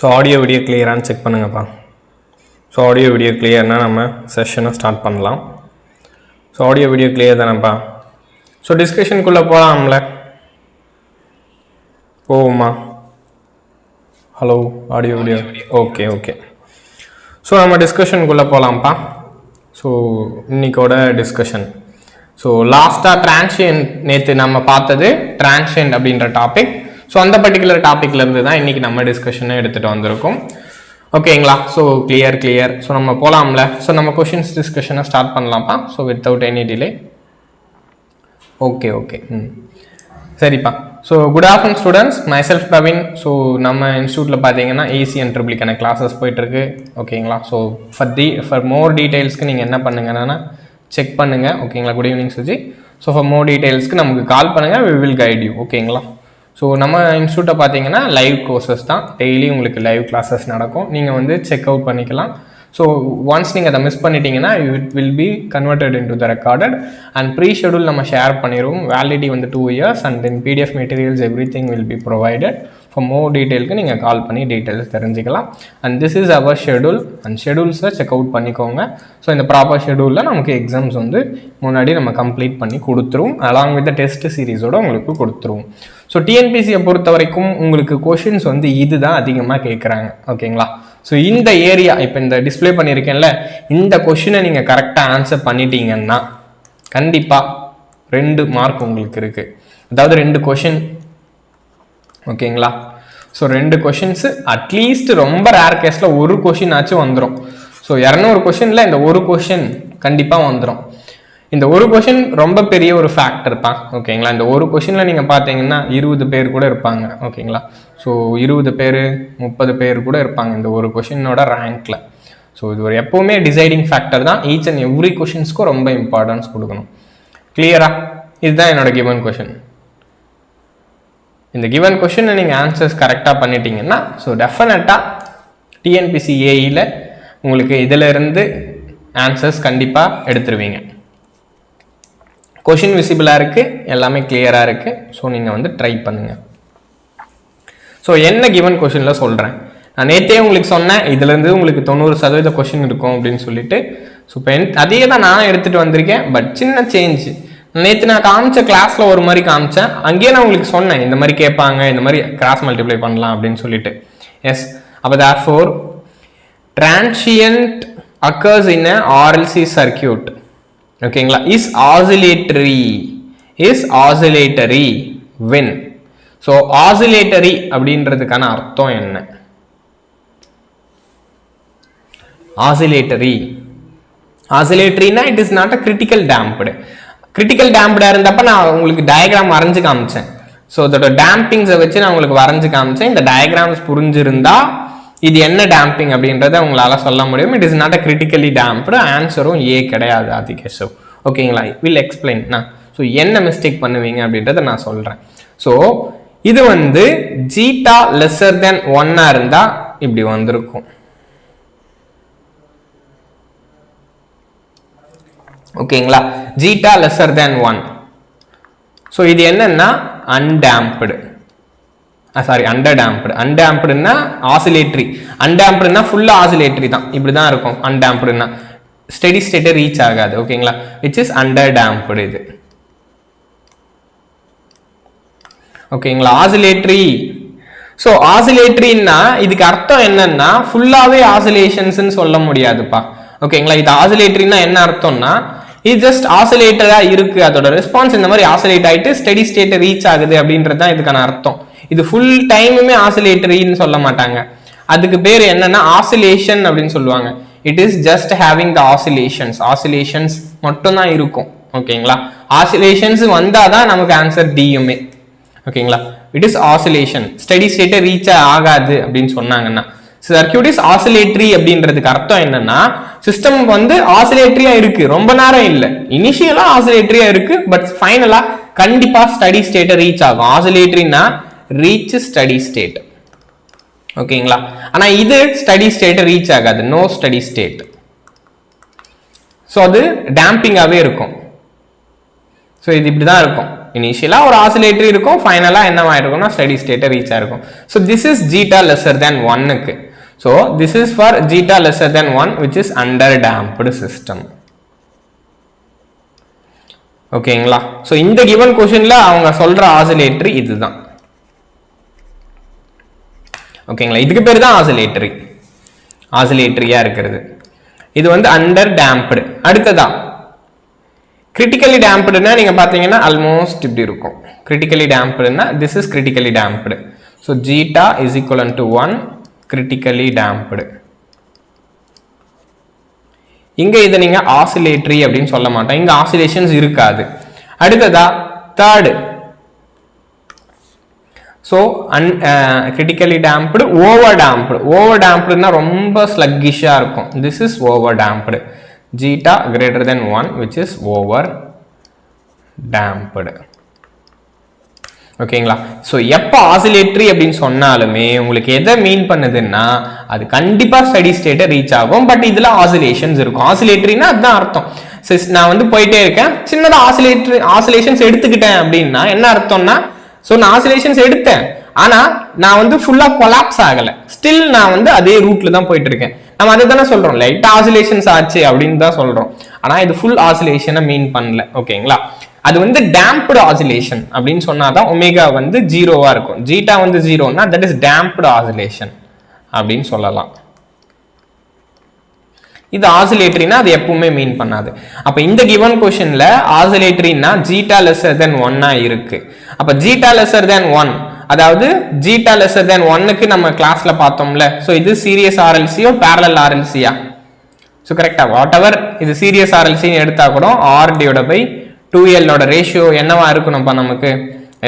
So audio video கிளியரானு check பண்ணுங்கப்பா. So audio video கிளியர்னால் நம்ம செஷனை ஸ்டார்ட் பண்ணலாம். ஸோ ஆடியோ வீடியோ கிளியர் தானேப்பா. ஸோ டிஸ்கஷனுக்குள்ளே போகலாம்ல, போவோமா? Hello, audio video okay okay. So நம்ம டிஸ்கஷனுக்குள்ளே போகலாம்ப்பா. ஸோ இன்னைக்கோட டிஸ்கஷன், ஸோ லாஸ்ட்டாக டிரான்சியன்ட் நேற்று நம்ம பார்த்தது டிரான்சியன்ட் அப்படின்ற டாபிக். ஸோ அந்த பர்டிகுலர் டாப்பிக்லேருந்து தான் இன்றைக்கி நம்ம டிஸ்கஷனை எடுத்துகிட்டு வந்திருக்கோம். ஓகேங்களா? So clear. ஸோ நம்ம போகலாம்ல. ஸோ நம்ம கொஷின்ஸ் டிஸ்கஷனை ஸ்டார்ட் பண்ணலாம்ப்பா. So without any delay. Okay சரிப்பா. So good afternoon students, myself Praveen. So நம்ம இன்ஸ்டியூட்டில் பார்த்தீங்கன்னா ECE and EEE கிளாஸஸ் போயிட்டுருக்கு. ஓகேங்களா? ஸோ ஃபார் மோர் டீட்டெயில்ஸ்க்கு நீங்கள் என்ன பண்ணுங்கன்னா செக் பண்ணுங்கள். ஓகேங்களா? Good evening Suji. So for more டீட்டெயில்ஸ்க்கு நமக்கு கால் பண்ணுங்கள், we will guide you. ஓகேங்களா? ஸோ நம்ம இன்ஸ்டியூட்டை பார்த்தீங்கன்னா லைவ் கோர்சஸ் தான், டெய்லி உங்களுக்கு லைவ் கிளாஸஸ் நடக்கும். நீங்கள் வந்து செக் அவுட் பண்ணிக்கலாம். ஸோ ஒன்ஸ் நீங்கள் அதை மிஸ் பண்ணிட்டீங்கன்னா it will be converted into the recorded and pre schedule நம்ம ஷேர் பண்ணிடுவோம். வேலிடிட்டி வந்து 2 years and then PDF materials everything will be provided. For more டீட்டெயிலுக்கு நீங்கள் கால் பண்ணி டீட்டெயில்ஸ் தெரிஞ்சுக்கலாம். And this is our schedule and ஷெடியூல்ஸை check out பண்ணிக்கோங்க. So இந்த ப்ராப்பர் ஷெடியூலில் நமக்கு எக்ஸாம்ஸ் வந்து முன்னாடி நம்ம கம்ப்ளீட் பண்ணி கொடுத்துருவோம். அலாங் வித் டெஸ்ட் சீரீஸோடு உங்களுக்கு கொடுத்துருவோம். ஸோ TNPSCயை பொறுத்த வரைக்கும் உங்களுக்கு கொஷின்ஸ் வந்து இதுதான் அதிகமாக கேட்குறாங்க. ஓகேங்களா? ஸோ இந்த ஏரியா இப்போ இந்த டிஸ்பிளே பண்ணியிருக்கேன்ல, இந்த கொஷினை நீங்கள் கரெக்டாக ஆன்சர் பண்ணிட்டீங்கன்னா கண்டிப்பாக 2 மார்க் உங்களுக்கு இருக்குது. அதாவது 2 கொஷின். ஓகேங்களா? ஸோ 2 கொஷின்ஸு அட்லீஸ்ட் ரொம்ப ரேர் கேஸில் 1 கொஷின் ஆச்சும் வந்துடும். ஸோ 200 கொஷினில் இந்த 1 கொஷின் கண்டிப்பாக வந்துடும். இந்த 1 கொஷின் ரொம்ப பெரிய ஒரு ஃபேக்டர்ப்பா. ஓகேங்களா? இந்த 1 கொஷினில் நீங்கள் பார்த்தீங்கன்னா 20 பேர் கூட இருப்பாங்க. ஓகேங்களா? ஸோ 20 பேர் 30 பேர் கூட இருப்பாங்க இந்த 1 கொஷினோட ரேங்க்கில். ஸோ இது ஒரு எப்போவுமே டிசைடிங் ஃபேக்டர் தான். ஈச் அண்ட் எவ்ரி கொஷின்ஸ்க்கும் ரொம்ப இம்பார்ட்டன்ஸ் கொடுக்கணும். கிளியரா? இதுதான் என்னோட கிவன் கொஷின். இந்த கிவன் கொஷினை நீங்கள் ஆன்சர்ஸ் கரெக்டாக பண்ணிட்டீங்கன்னா ஸோ டெஃபினட்டாக TNPSC AEயில் உங்களுக்கு இதிலிருந்து ஆன்சர்ஸ் கண்டிப்பாக எடுத்துருவீங்க. கொஷின் விசிபிளாக இருக்குது, எல்லாமே கிளியராக இருக்குது. ஸோ நீங்கள் வந்து ட்ரை பண்ணுங்கள். ஸோ என்ன கிவன் கொஷினில் சொல்கிறேன், நான் நேற்றே உங்களுக்கு சொன்னேன் இதுலேருந்து உங்களுக்கு 90% கொஷின் இருக்கும் அப்படின்னு சொல்லிட்டு. ஸோ இப்போ அதே தான் நான் எடுத்துகிட்டு வந்திருக்கேன். பட் சின்ன சேஞ்ச். நேற்று நான் காமிச்ச கிளாஸில் ஒரு மாதிரி காமிச்சேன், அங்கேயே நான் உங்களுக்கு சொன்னேன் இந்த மாதிரி கேட்பாங்க, இந்த மாதிரி கிராஸ் மல்டிப்ளை பண்ணலாம் அப்படின்னு சொல்லிட்டு. எஸ், அப்போ therefore transient occurs in a RLC circuit. ஓகேங்களா? is oscillatory when. So oscillatory அப்படின்றதுக்கான அர்த்தம் என்ன? oscillatoryனா it is not a critical damped. Critical டேம்ப்டாக இருந்தப்ப நான் உங்களுக்கு டயக்ராம் வரைஞ்சு காமிச்சேன். ஸோ அதோட டேம்பிங்ஸை வச்சு நான் உங்களுக்கு வரைஞ்சு காமிச்சேன். இந்த டயக்ராம்ஸ் புரிஞ்சிருந்தா இது என்ன டேம்பிங் அப்படின்றத உங்களால் சொல்ல முடியும். It is not a critically damped. ஆன்சரும் ஏ கிடையாது ஆதிகேஷவ். ஓகேங்களா? Will explain. ஸோ என்ன மிஸ்டேக் பண்ணுவீங்க அப்படின்றத நான் சொல்கிறேன். ஸோ இது வந்து ஜீட்டா லெஸ்ஸர் தென் 1 இருந்தால் இப்படி வந்திருக்கும். ஓகேங்களா? ஜீட்டா லெஸ்ஸர் தென் 1. ஸோ இது என்னன்னா அன்டேம்ப்டு, சாரி அண்டர்டேம்ப்டு. அன்டேம்ப்டுன்னா ஆசிலேட்டரி, அன்டேம்ப்டுன்னா ஃபுல்லாக ஆசிலேட்டரி தான், இப்படி தான் இருக்கும். அன்டேம்ப்டுன்னா ஸ்டெடி ஸ்டேட்டை ரீச் ஆகாது. ஓகேங்களா? விச் இஸ் அண்டர்டேம்ப்டு இது. ஓகேங்களா? ஆசிலேட்டரி. ஸோ ஆசிலேட்டரின்னா இதுக்கு அர்த்தம் என்னன்னா ஃபுல்லாகவே ஆசிலேஷன்ஸ்ன்னு சொல்ல முடியாதுப்பா. ஓகேங்களா? இது ஆசிலேட்டரின்னா என்ன அர்த்தம்னா இது ஜஸ்ட் ஆசிலேட்டராக இருக்குது, அதோட ரெஸ்பான்ஸ் இந்த மாதிரி ஆசிலேட் ஆகிட்டு ஸ்டெடி ஸ்டேட்டை ரீச் ஆகுது அப்படின்றது தான் இதுக்கான அர்த்தம். இது ஃபுல் டைமுமே ஆசிலேட்டரின்னு சொல்ல மாட்டாங்க. அதுக்கு பேர் என்னன்னா ஆசிலேஷன் அப்படின்னு சொல்லுவாங்க. It is just having the oscillations மட்டும் தான் இருக்கும். ஓகேங்களா? ஆசிலேஷன்ஸ் வந்தால் தான் நமக்கு ஆன்சர் டியுமே. ஓகேங்களா? It is oscillation. ஸ்டெடி ஸ்டேட்டை ரீச் ஆகாது அப்படின்னு சொன்னாங்கன்னா சர்க்யூட் இஸ் ஆசிலேட்டரி அப்படின்றதுக்கு அர்த்தம் என்னன்னா சிஸ்டம் வந்து ஆசிலேட்டரியா இருக்கு, ரொம்ப நேரம் இல்லை, இனிஷியலா ஆசிலேட்டரியா இருக்கு, பட் ஃபைனலா கண்டிப்பா ஸ்டடி ஸ்டேட்டை ரீச் ஆகும். ஆசிலேட்டரினா ரீச் ஸ்டடி ஸ்டேட். ஓகேங்களா? ஆனா இது ஸ்டடி ஸ்டேட்டை ரீச் ஆகாது, நோ ஸ்டடி ஸ்டேட். ஸோ அது டேம்பிங்காகவே இருக்கும். ஸோ இது இப்படி தான் இருக்கும். இனிஷியலாக ஒரு ஆசிலேட்டரி இருக்கும், ஃபைனலாக என்னவாயிருக்கும்னா ஸ்டெடி ஸ்டேட்டை ரீச் ஆயிருக்கும். So this is zeta lesser than 1க்கு. So this is for zeta lesser than 1 which is under damped system. ஓகேங்களா? ஸோ இந்த கிவன் கொஷனில் அவங்க சொல்ற ஆசிலேட்டரி இதுதான். ஓகேங்களா? இதுக்கு பேர் தான் ஆசிலேட்டரி, ஆசிலேட்டரியா இருக்கிறது. இது வந்து அண்டர் டேம்ப்டு. அடுத்ததா கிரிட்டிக்கலி டேம்ப்டுனா நீங்க பாத்தீங்கன்னா ஆல்மோஸ்ட் இப்படி இருக்கும். கிரிட்டிக்கலி டேம்ப்டுனா this is critically damped. So zeta is equal to 1 critically damped. இங்க இதை நீங்க ஆசிலேட்டரி அப்படின்னு சொல்ல மாட்டோம், இங்க ஆசிலேஷன்ஸ் இருக்காது. அடுத்ததா third, so critically damped over damped. Over டேம்ப்டுனா ரொம்ப ஸ்லக்கிஷா இருக்கும். This is over damped. Zeta greater than 1 which is over damped. ஓகேங்களா? ஸோ எப்போ ஆசிலேட்டரி அப்படின்னு சொன்னாலுமே உங்களுக்கு எதை மீன் பண்ணுதுன்னா அது கண்டிப்பா ஸ்டெடி ஸ்டேட்டை ரீச் ஆகும். பட் இதுல ஆசிலேஷன்ஸ் இருக்கும். ஆசிலேட்டரினா அதுதான் அர்த்தம். நான் வந்து போயிட்டே இருக்கேன், சின்னதா ஆசிலேஷன்ஸ் எடுத்துக்கிட்டேன் அப்படின்னா என்ன அர்த்தம்னா, ஸோ நான் ஆசிலேஷன்ஸ் எடுத்தேன், ஆனா நான் வந்து ஃபுல்லா கொலாப்ஸ் ஆகல, ஸ்டில் நான் வந்து அதே ரூட்ல தான் போயிட்டு இருக்கேன். நம்ம அதை தானே சொல்றோம், லைட் ஆசிலேஷன்ஸ் ஆச்சு அப்படின்னு தான் சொல்றோம். ஆனா இது ஃபுல் ஆசிலேஷனை மீன் பண்ணல. ஓகேங்களா? அது வந்து டேம்ப்டு ஆசிலேஷன் அப்படின்னு சொன்னாதான் ஒமேகா வந்து ஜீரோவா இருக்கும். ஜீட்டா வந்து ஜீரோனா தட் இஸ் டேம்ப்டு ஆசிலேஷன் அப்படின்னு சொல்லலாம். இது ஆசிலேட்டரினா அது எப்பவுமே மீன் பண்ணாது. அப்ப இந்த கிவன் கொஸ்டின்ல ஆசிலேட்டரினா ஜீட்டா லெஸர் தென் 1 இருக்கு. அப்ப ஜீட்டா லெஸர் தென் 1, அதாவது ஜீட்டா லெஸர் தென் 1க்கு நம்ம கிளாஸ்ல பார்த்தோம்ல. ஸோ இது சீரியஸ் ஆர்எல்சியோ பேரலல் ஆர்எல்சியா? ஸோ கரெக்டா, வாட் எவர் இது சீரியஸ் ஆர்எல்சின்னு எடுத்தா கூட ஆர் டிவைட் பை 2L ஓட ரேஷியோ என்னவா இருக்கணும்ப்பா நமக்கு?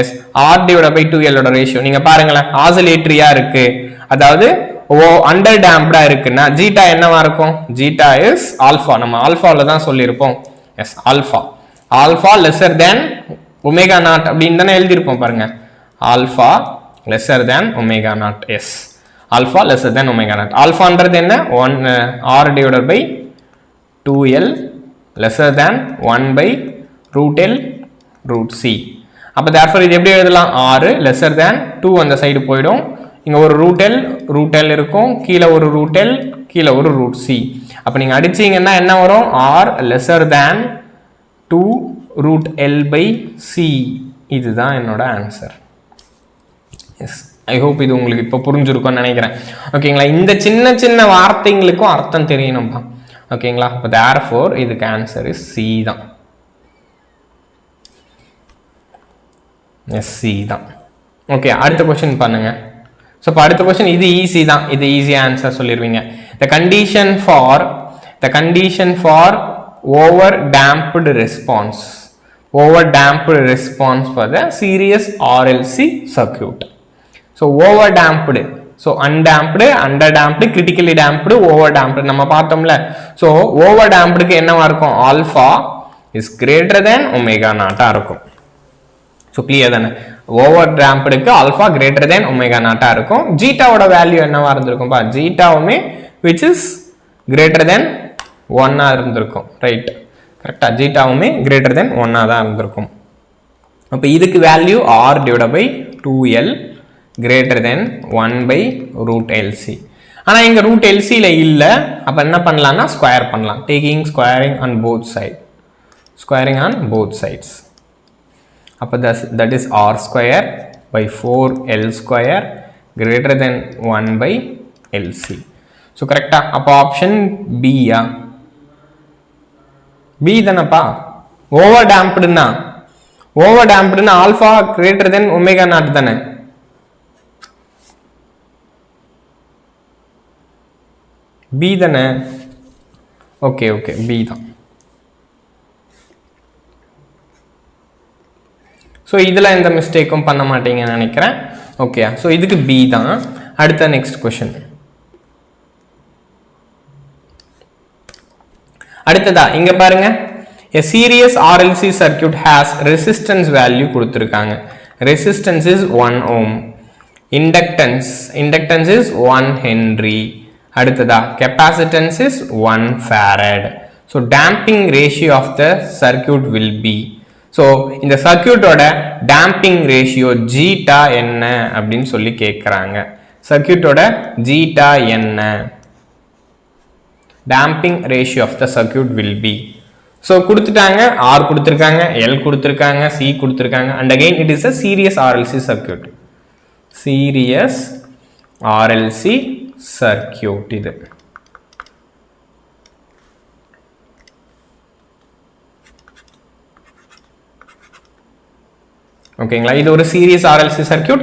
S, R divide by 2L ஓட ரேஷியோ. நீங்க பாருங்களேன், ஆசிலேட்டரியா இருக்கு, அதாவது அண்டர் டேம்ப்டா இருக்குன்னா ஜீட்டா என்னவா இருக்கும்? Zeta is alpha. நம்ம ஆல்பால தான் சொல்லியிருப்போம். Yes, alpha. Alpha lesser than omega naught அப்படின்னு தானே எழுதியிருப்போம் பாருங்க. Alpha lesser than omega naught. Yes, alpha lesser than omega naught. ஆல்பான்றது என்ன? 1 R divided by 2L lesser than 1 by root L root C. அப்போ தேர்ஃபோர் இது எப்படி எழுதலாம்? ஆர் லெஸர் தேன் 2 அந்த சைடு போயிடும், இங்க ஒரு ரூட் எல் இருக்கும், கீழே ஒரு ரூட் எல், கீழே ஒரு ரூட் சி. அப்போ நீங்க அடிச்சீங்கன்னா என்ன வரும்? R lesser than 2 root L by C. இதுதான் என்னோட ஆன்சர். எஸ், ஐ ஹோப் இது உங்களுக்கு இப்போ புரிஞ்சிருக்கும்னு நினைக்கிறேன். ஓகேங்களா? இந்த சின்ன சின்ன வார்த்தைங்களுக்கும் அர்த்தம் தெரியணும்பா. ஓகேங்களா? இப்போ தேர்ஃபோர் இதுக்கு ஆன்சர் இஸ் சி தான். எஸ், சி தான். ஓகே, அடுத்த கொஸ்டின் பண்ணுங்க. ஸோ இப்போ அடுத்த கொஸ்டின் இது ஈஸி தான், இது ஈஸியாக ஆன்சர் சொல்லிடுவீங்க. The condition for over damped response for the series RLC circuit. So over damped, so undamped, under damped, critically damped, over damped நம்ம பார்த்தோம்ல. ஸோ ஓவர் டேம்ப்டுக்கு என்னவா இருக்கும்? Alpha is greater than omega நாட்டா இருக்கும். ஸோ கிளியர் தானே? Over டேம்ப்டுக்கு alpha greater than omega நாட்டா இருக்கும். ஜீட்டாவோட வேல்யூ என்னவா இருந்திருக்கும்பா? ஜீட்டாவுமே விச் இஸ் கிரேட்டர் தேன் 1 இருந்திருக்கும். ரைட், கரெக்டா? ஜீட்டாவுமே கிரேட்டர் தேன் 1 தான் இருந்திருக்கும். அப்போ இதுக்கு value R divide by 2L greater than 1 by root LC. ஆனால் இங்கே ரூட் எல்சியில் இல்லை. அப்போ என்ன பண்ணலாம்னா ஸ்கொயர் பண்ணலாம், taking squaring on both sides. அப்போ that is r square by 4L square greater than 1 by LC. So கரெக்டா? அப்போ ஆப்ஷன் பியா? பி தானப்பா. ஓவர் டேம்ப்டுன்னா alpha greater than omega naught தானே? பி தானே? ஓகே, பி தான். ஸோ இதில் எந்த மிஸ்டேக்கும் பண்ண மாட்டீங்கன்னு நினைக்கிறேன். ஓகே, ஸோ இதுக்கு பி தான். அடுத்த நெக்ஸ்ட் கொஸ்டின். அடுத்ததா இங்க பாருங்க, a series RLC circuit has resistance value கொடுத்திருக்காங்க. resistance is 1 ohm, inductance is 1 henry. அடுத்ததா capacitance is 1 farad. so damping ratio of the circuit will be, so இந்த சர்க்கியூட்டோட டேம்பிங் ரேஷியோ ஜீட்டா என்ன அப்படின்னு சொல்லி கேட்குறாங்க. சர்க்கியூட்டோட ஜீட்டா என்ன, damping ratio of the circuit will be. So கொடுத்துட்டாங்க, ஆர் கொடுத்துருக்காங்க, எல் கொடுத்துருக்காங்க, சி கொடுத்துருக்காங்க. And again it is a series RLC circuit. Series RLC circuit இது. ஓகேங்களா, இது ஒரு series RLC circuit.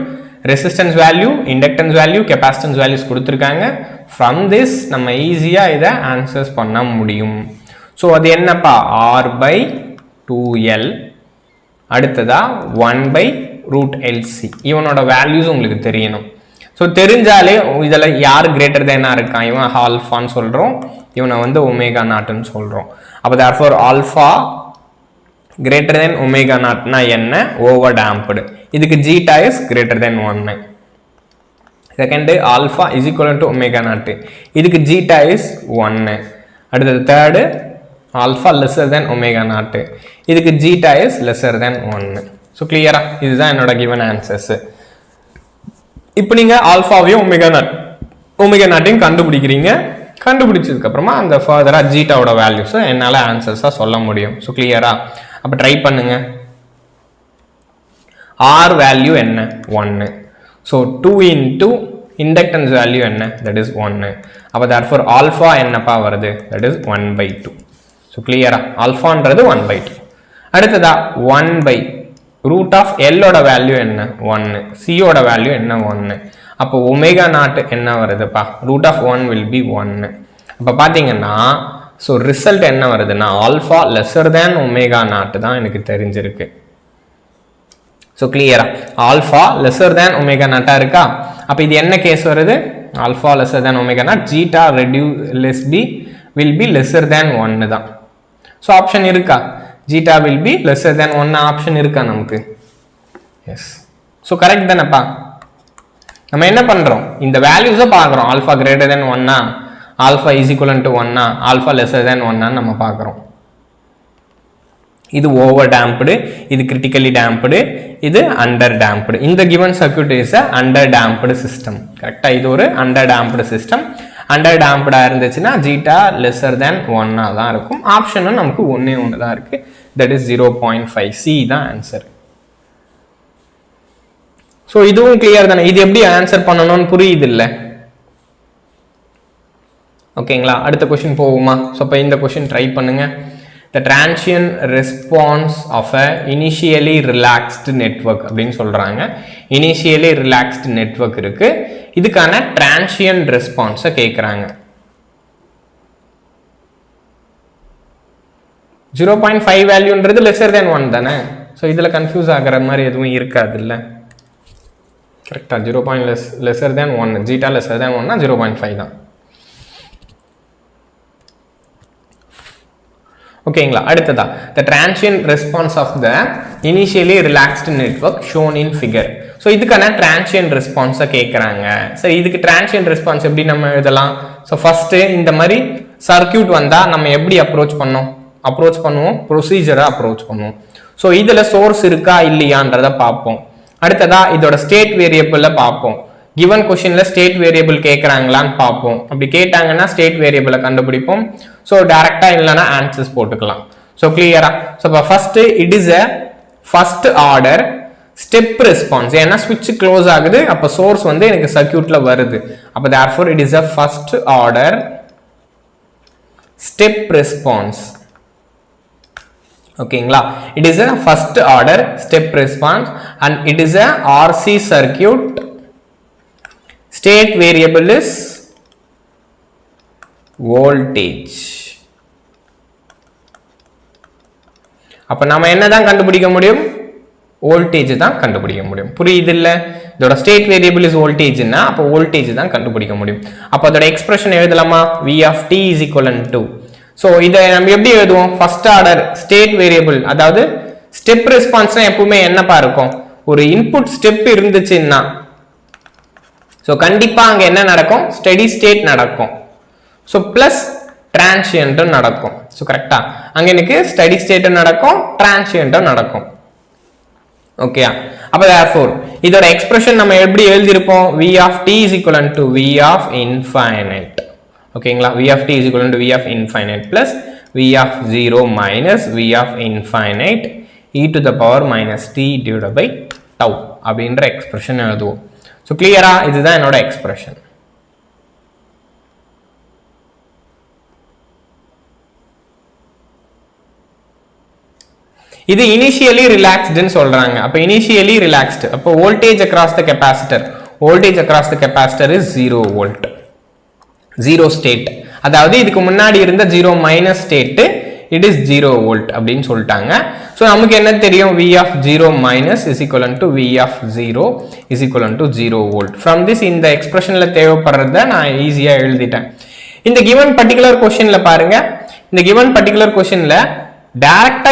Resistance value, inductance value, capacitance values கொடுத்துருக்காங்க. From this நம்ம ஈஸியாக இதை ஆன்சர்ஸ் பண்ண முடியும். ஸோ அது என்னப்பா, ஆர் பை 2L, அடுத்ததா 1/√LC. இவனோட வேல்யூஸ் உங்களுக்கு தெரியணும். ஸோ தெரிஞ்சாலே இதில் யார் கிரேட்டர் தேனாக இருக்கான், இவன் ஆல்ஃபான்னு சொல்கிறோம், இவனை வந்து ஒமேகா நாட்டுன்னு சொல்கிறோம். அப்போ therefore alpha greater than omega naught na என்ன, over damped. இதுக்கு zeta is greater than 1. second alpha is equal to omega naught, இதுக்கு zeta is 1. அடுத்தது third alpha lesser than omega naught, இதுக்கு zeta is lesser than 1. so clear ஆ, இதுதான் என்னோட given answers. இப்போ நீங்க ஆல்பாவையும் omega நாட்டையும் கண்டுபிடிக்கிறீங்க. கண்டுபிடிச்சதுக்கு அப்புறமா அந்த ஃபர்தரா ஜீட்டாவோட வேல்யூஸ் என்னால ஆன்சர்ஸா சொல்ல முடியும். ஸோ கிளியரா, அப்ப ட்ரை பண்ணுங்க. ஆர் வேல்யூ என்ன, 1. ஸோ 2 இன்டூ இண்டக்டன்ஸ் வேல்யூ என்ன, தட் இஸ் 1. அப்போ therefore ஆல்ஃபா என்னப்பா வருது, தட் இஸ் 1/2. ஸோ கிளியரா, ஆல்ஃபான்றது 1/2. அடுத்ததா 1/√ ஆஃப் எல்லோட வேல்யூ என்ன, 1. சியோட வேல்யூ என்ன, 1. அப்போ ஒமேகா நாட் என்ன வருதுப்பா, ரூட் ஆஃப் 1 வில் பி 1. அப்போ பார்த்தீங்கன்னா ஸோ ரிசல்ட் என்ன வருதுன்னா alpha lesser than omega naught தான் எனக்கு தெரிஞ்சிருக்கு. ஸோ கிளியரா, ஆல்ஃபா லெஸர் தேன் ஒமேகா நாட்டா இருக்கா. அப்போ இது என்ன கேஸ் வருது, alpha lesser than omega naught, zeta will be lesser than 1 தான். ஸோ ஆப்ஷன் இருக்கா, zeta will be lesser than 1 option இருக்கா நமக்கு, எஸ். ஸோ கரெக்ட் தானேப்பா. நம்ம என்ன பண்றோம், இந்த வேல்யூஸை பார்க்குறோம். Alpha greater than 1, alpha is equal to 1, alpha lesser தென் 1 நம்ம பார்க்குறோம். இது ஓவர் டேம்ப்டு, இது கிரிட்டிக்கலி டேம்ப்டு, இது அண்டர் டேம்ப்டு. இந்த given circuit is a under damped system. கரெக்டா, இது ஒரு அண்டர் டேம்ப்டு சிஸ்டம். அண்டர் டேம்ப்டா இருந்துச்சுன்னா ஜீட்டா லெஸர் தென் 1 தான் இருக்கும். ஆப்ஷனும் நமக்கு ஒன்னே ஒன்று தான் இருக்கு, தட் இஸ் 0.5. சி தான் ஆன்சர். ஸோ இதுவும் கிளியர் தானே, இது எப்படி ஆன்சர் பண்ணணும்னு புரியுது இல்லை. ஓகேங்களா, அடுத்த கொஸ்டின் போகுமா. ஸோ இப்போ இந்த கொஸ்டின் ட்ரை பண்ணுங்க. The transient response of a initially relaxed network அப்படின்னு சொல்றாங்க. இனிஷியலி ரிலாக்ஸ்டு நெட்வொர்க் இருக்கு, இதுக்கான டிரான்சியன்ட் ரெஸ்பான்ஸை கேட்குறாங்க. 0.5 வேல்யூன்றது லெஸர் தேன் 1 தானே. ஸோ இதில் கன்ஃபியூஸ் ஆகிற மாதிரி எதுவும் இருக்காது இல்லை. கரெக்டா, 0. லெஸர் தேன் 1, ஜீட்டா லெஸர் தேன் 1 0.5 தான். ஓகேங்களா, அடுத்ததா the transient response of the initially relaxed network shown in figure. So இதுக்கான transient response கேட்குறாங்க. சரி, இதுக்கு transient response எப்படி நம்ம எழுதலாம். ஸோ ஃபர்ஸ்ட் இந்த மாதிரி சர்க்கியூட் வந்தா நம்ம எப்படி அப்ரோச் பண்ணுவோம், ப்ரொசீஜரை அப்ரோச் பண்ணுவோம். ஸோ இதுல சோர்ஸ் இருக்கா இல்லையான்றத பார்ப்போம். அடுத்ததா இதோட ஸ்டேட் வேரியபிள் பார்ப்போம். கிவன் கொஸ்டின்ல ஸ்டேட் வேரியபிள் கேட்கறாங்களான்னு பார்ப்போம். அப்படி கேட்டாங்கன்னா ஸ்டேட் வேரியபிளை கண்டுபிடிப்போம். ஸோ டைரக்டா இல்லைன்னா ஆன்சர்ஸ் போட்டுக்கலாம். ஸோ கிளியரா, ஸோ இப்போ first it is a first order step response. ஏன்னா ஸ்விட்ச் க்ளோஸ் ஆகுது, அப்போ சோர்ஸ் வந்து எனக்கு சர்க்கியூட்ல வருது. அப்போ therefore it is a first order step response. ஓகேங்களா, it is a first order step response and it is a RC circuit. State variable is voltage. அப்ப நாம என்னதான் கண்டுபிடிக்க முடியும், வோல்டேஜ் தான் கண்டுபிடிக்க முடியும். புரியுது இல்ல, இதோட ஸ்டேட் வேரியபிள் இஸ் வோல்டேஜ்னா அப்ப வோல்டேஜ் தான் கண்டுபிடிக்க முடியும். அப்ப அதோட எக்ஸ்பிரஷன் எழுதலாமா, v of t is equal to. So இதை நம்ம எப்படி எழுதுவோம், ஃபர்ஸ்ட் ஆர்டர் ஸ்டேட் வேரியபிள், அதாவது ஸ்டெப் ரெஸ்பான்ஸ்னா எப்பவுமே என்னப்பா இருக்கும், ஒரு இன்புட் ஸ்டெப் இருந்துச்சுன்னா ஸோ கண்டிப்பா அங்க என்ன நடக்கும், ஸ்டெடி ஸ்டேட் நடக்கும். ஸோ பிளஸ் transient நடக்கும். ஸோ கரெக்டா அங்கே எனக்கு ஸ்டடி ஸ்டேட்டும் நடக்கும் டிரான்சியன்ட்டும் நடக்கும். ஓகேயா? அப்போ therefore இதோட எக்ஸ்பிரஷன் நம்ம எப்படி எழுதியிருப்போம்? v of t is equivalent to v of infinite. ஓகேங்களா? v of t is equivalent to v of infinite plus v of 0 minus v of infinite e to the power minus t divided by tau அப்படின்ற expression எழுதுவோம். So கிளியரா? இதுதான் என்னோட expression. இது initially ரிலாக்ஸ்டுன்னு சொல்றாங்க. அப்ப initially relaxed, அப்போ voltage across the capacitor, voltage across the capacitor is 0 volt, 0 state. அதாவது இதுக்கு முன்னாடி இருந்த 0 minus state, it is 0 volt அப்படின்னு சொல்லிட்டாங்க. ஸோ நமக்கு என்ன தெரியும்? v of 0 minus is equivalent to v of 0 is equivalent to 0 volt. From this இந்த எக்ஸ்பிரஷன்ல தேவைப்படுறத நான் ஈஸியா எழுதிட்டேன். இந்த given particular questionல பாருங்க, இந்த given particular questionல டைரக்டா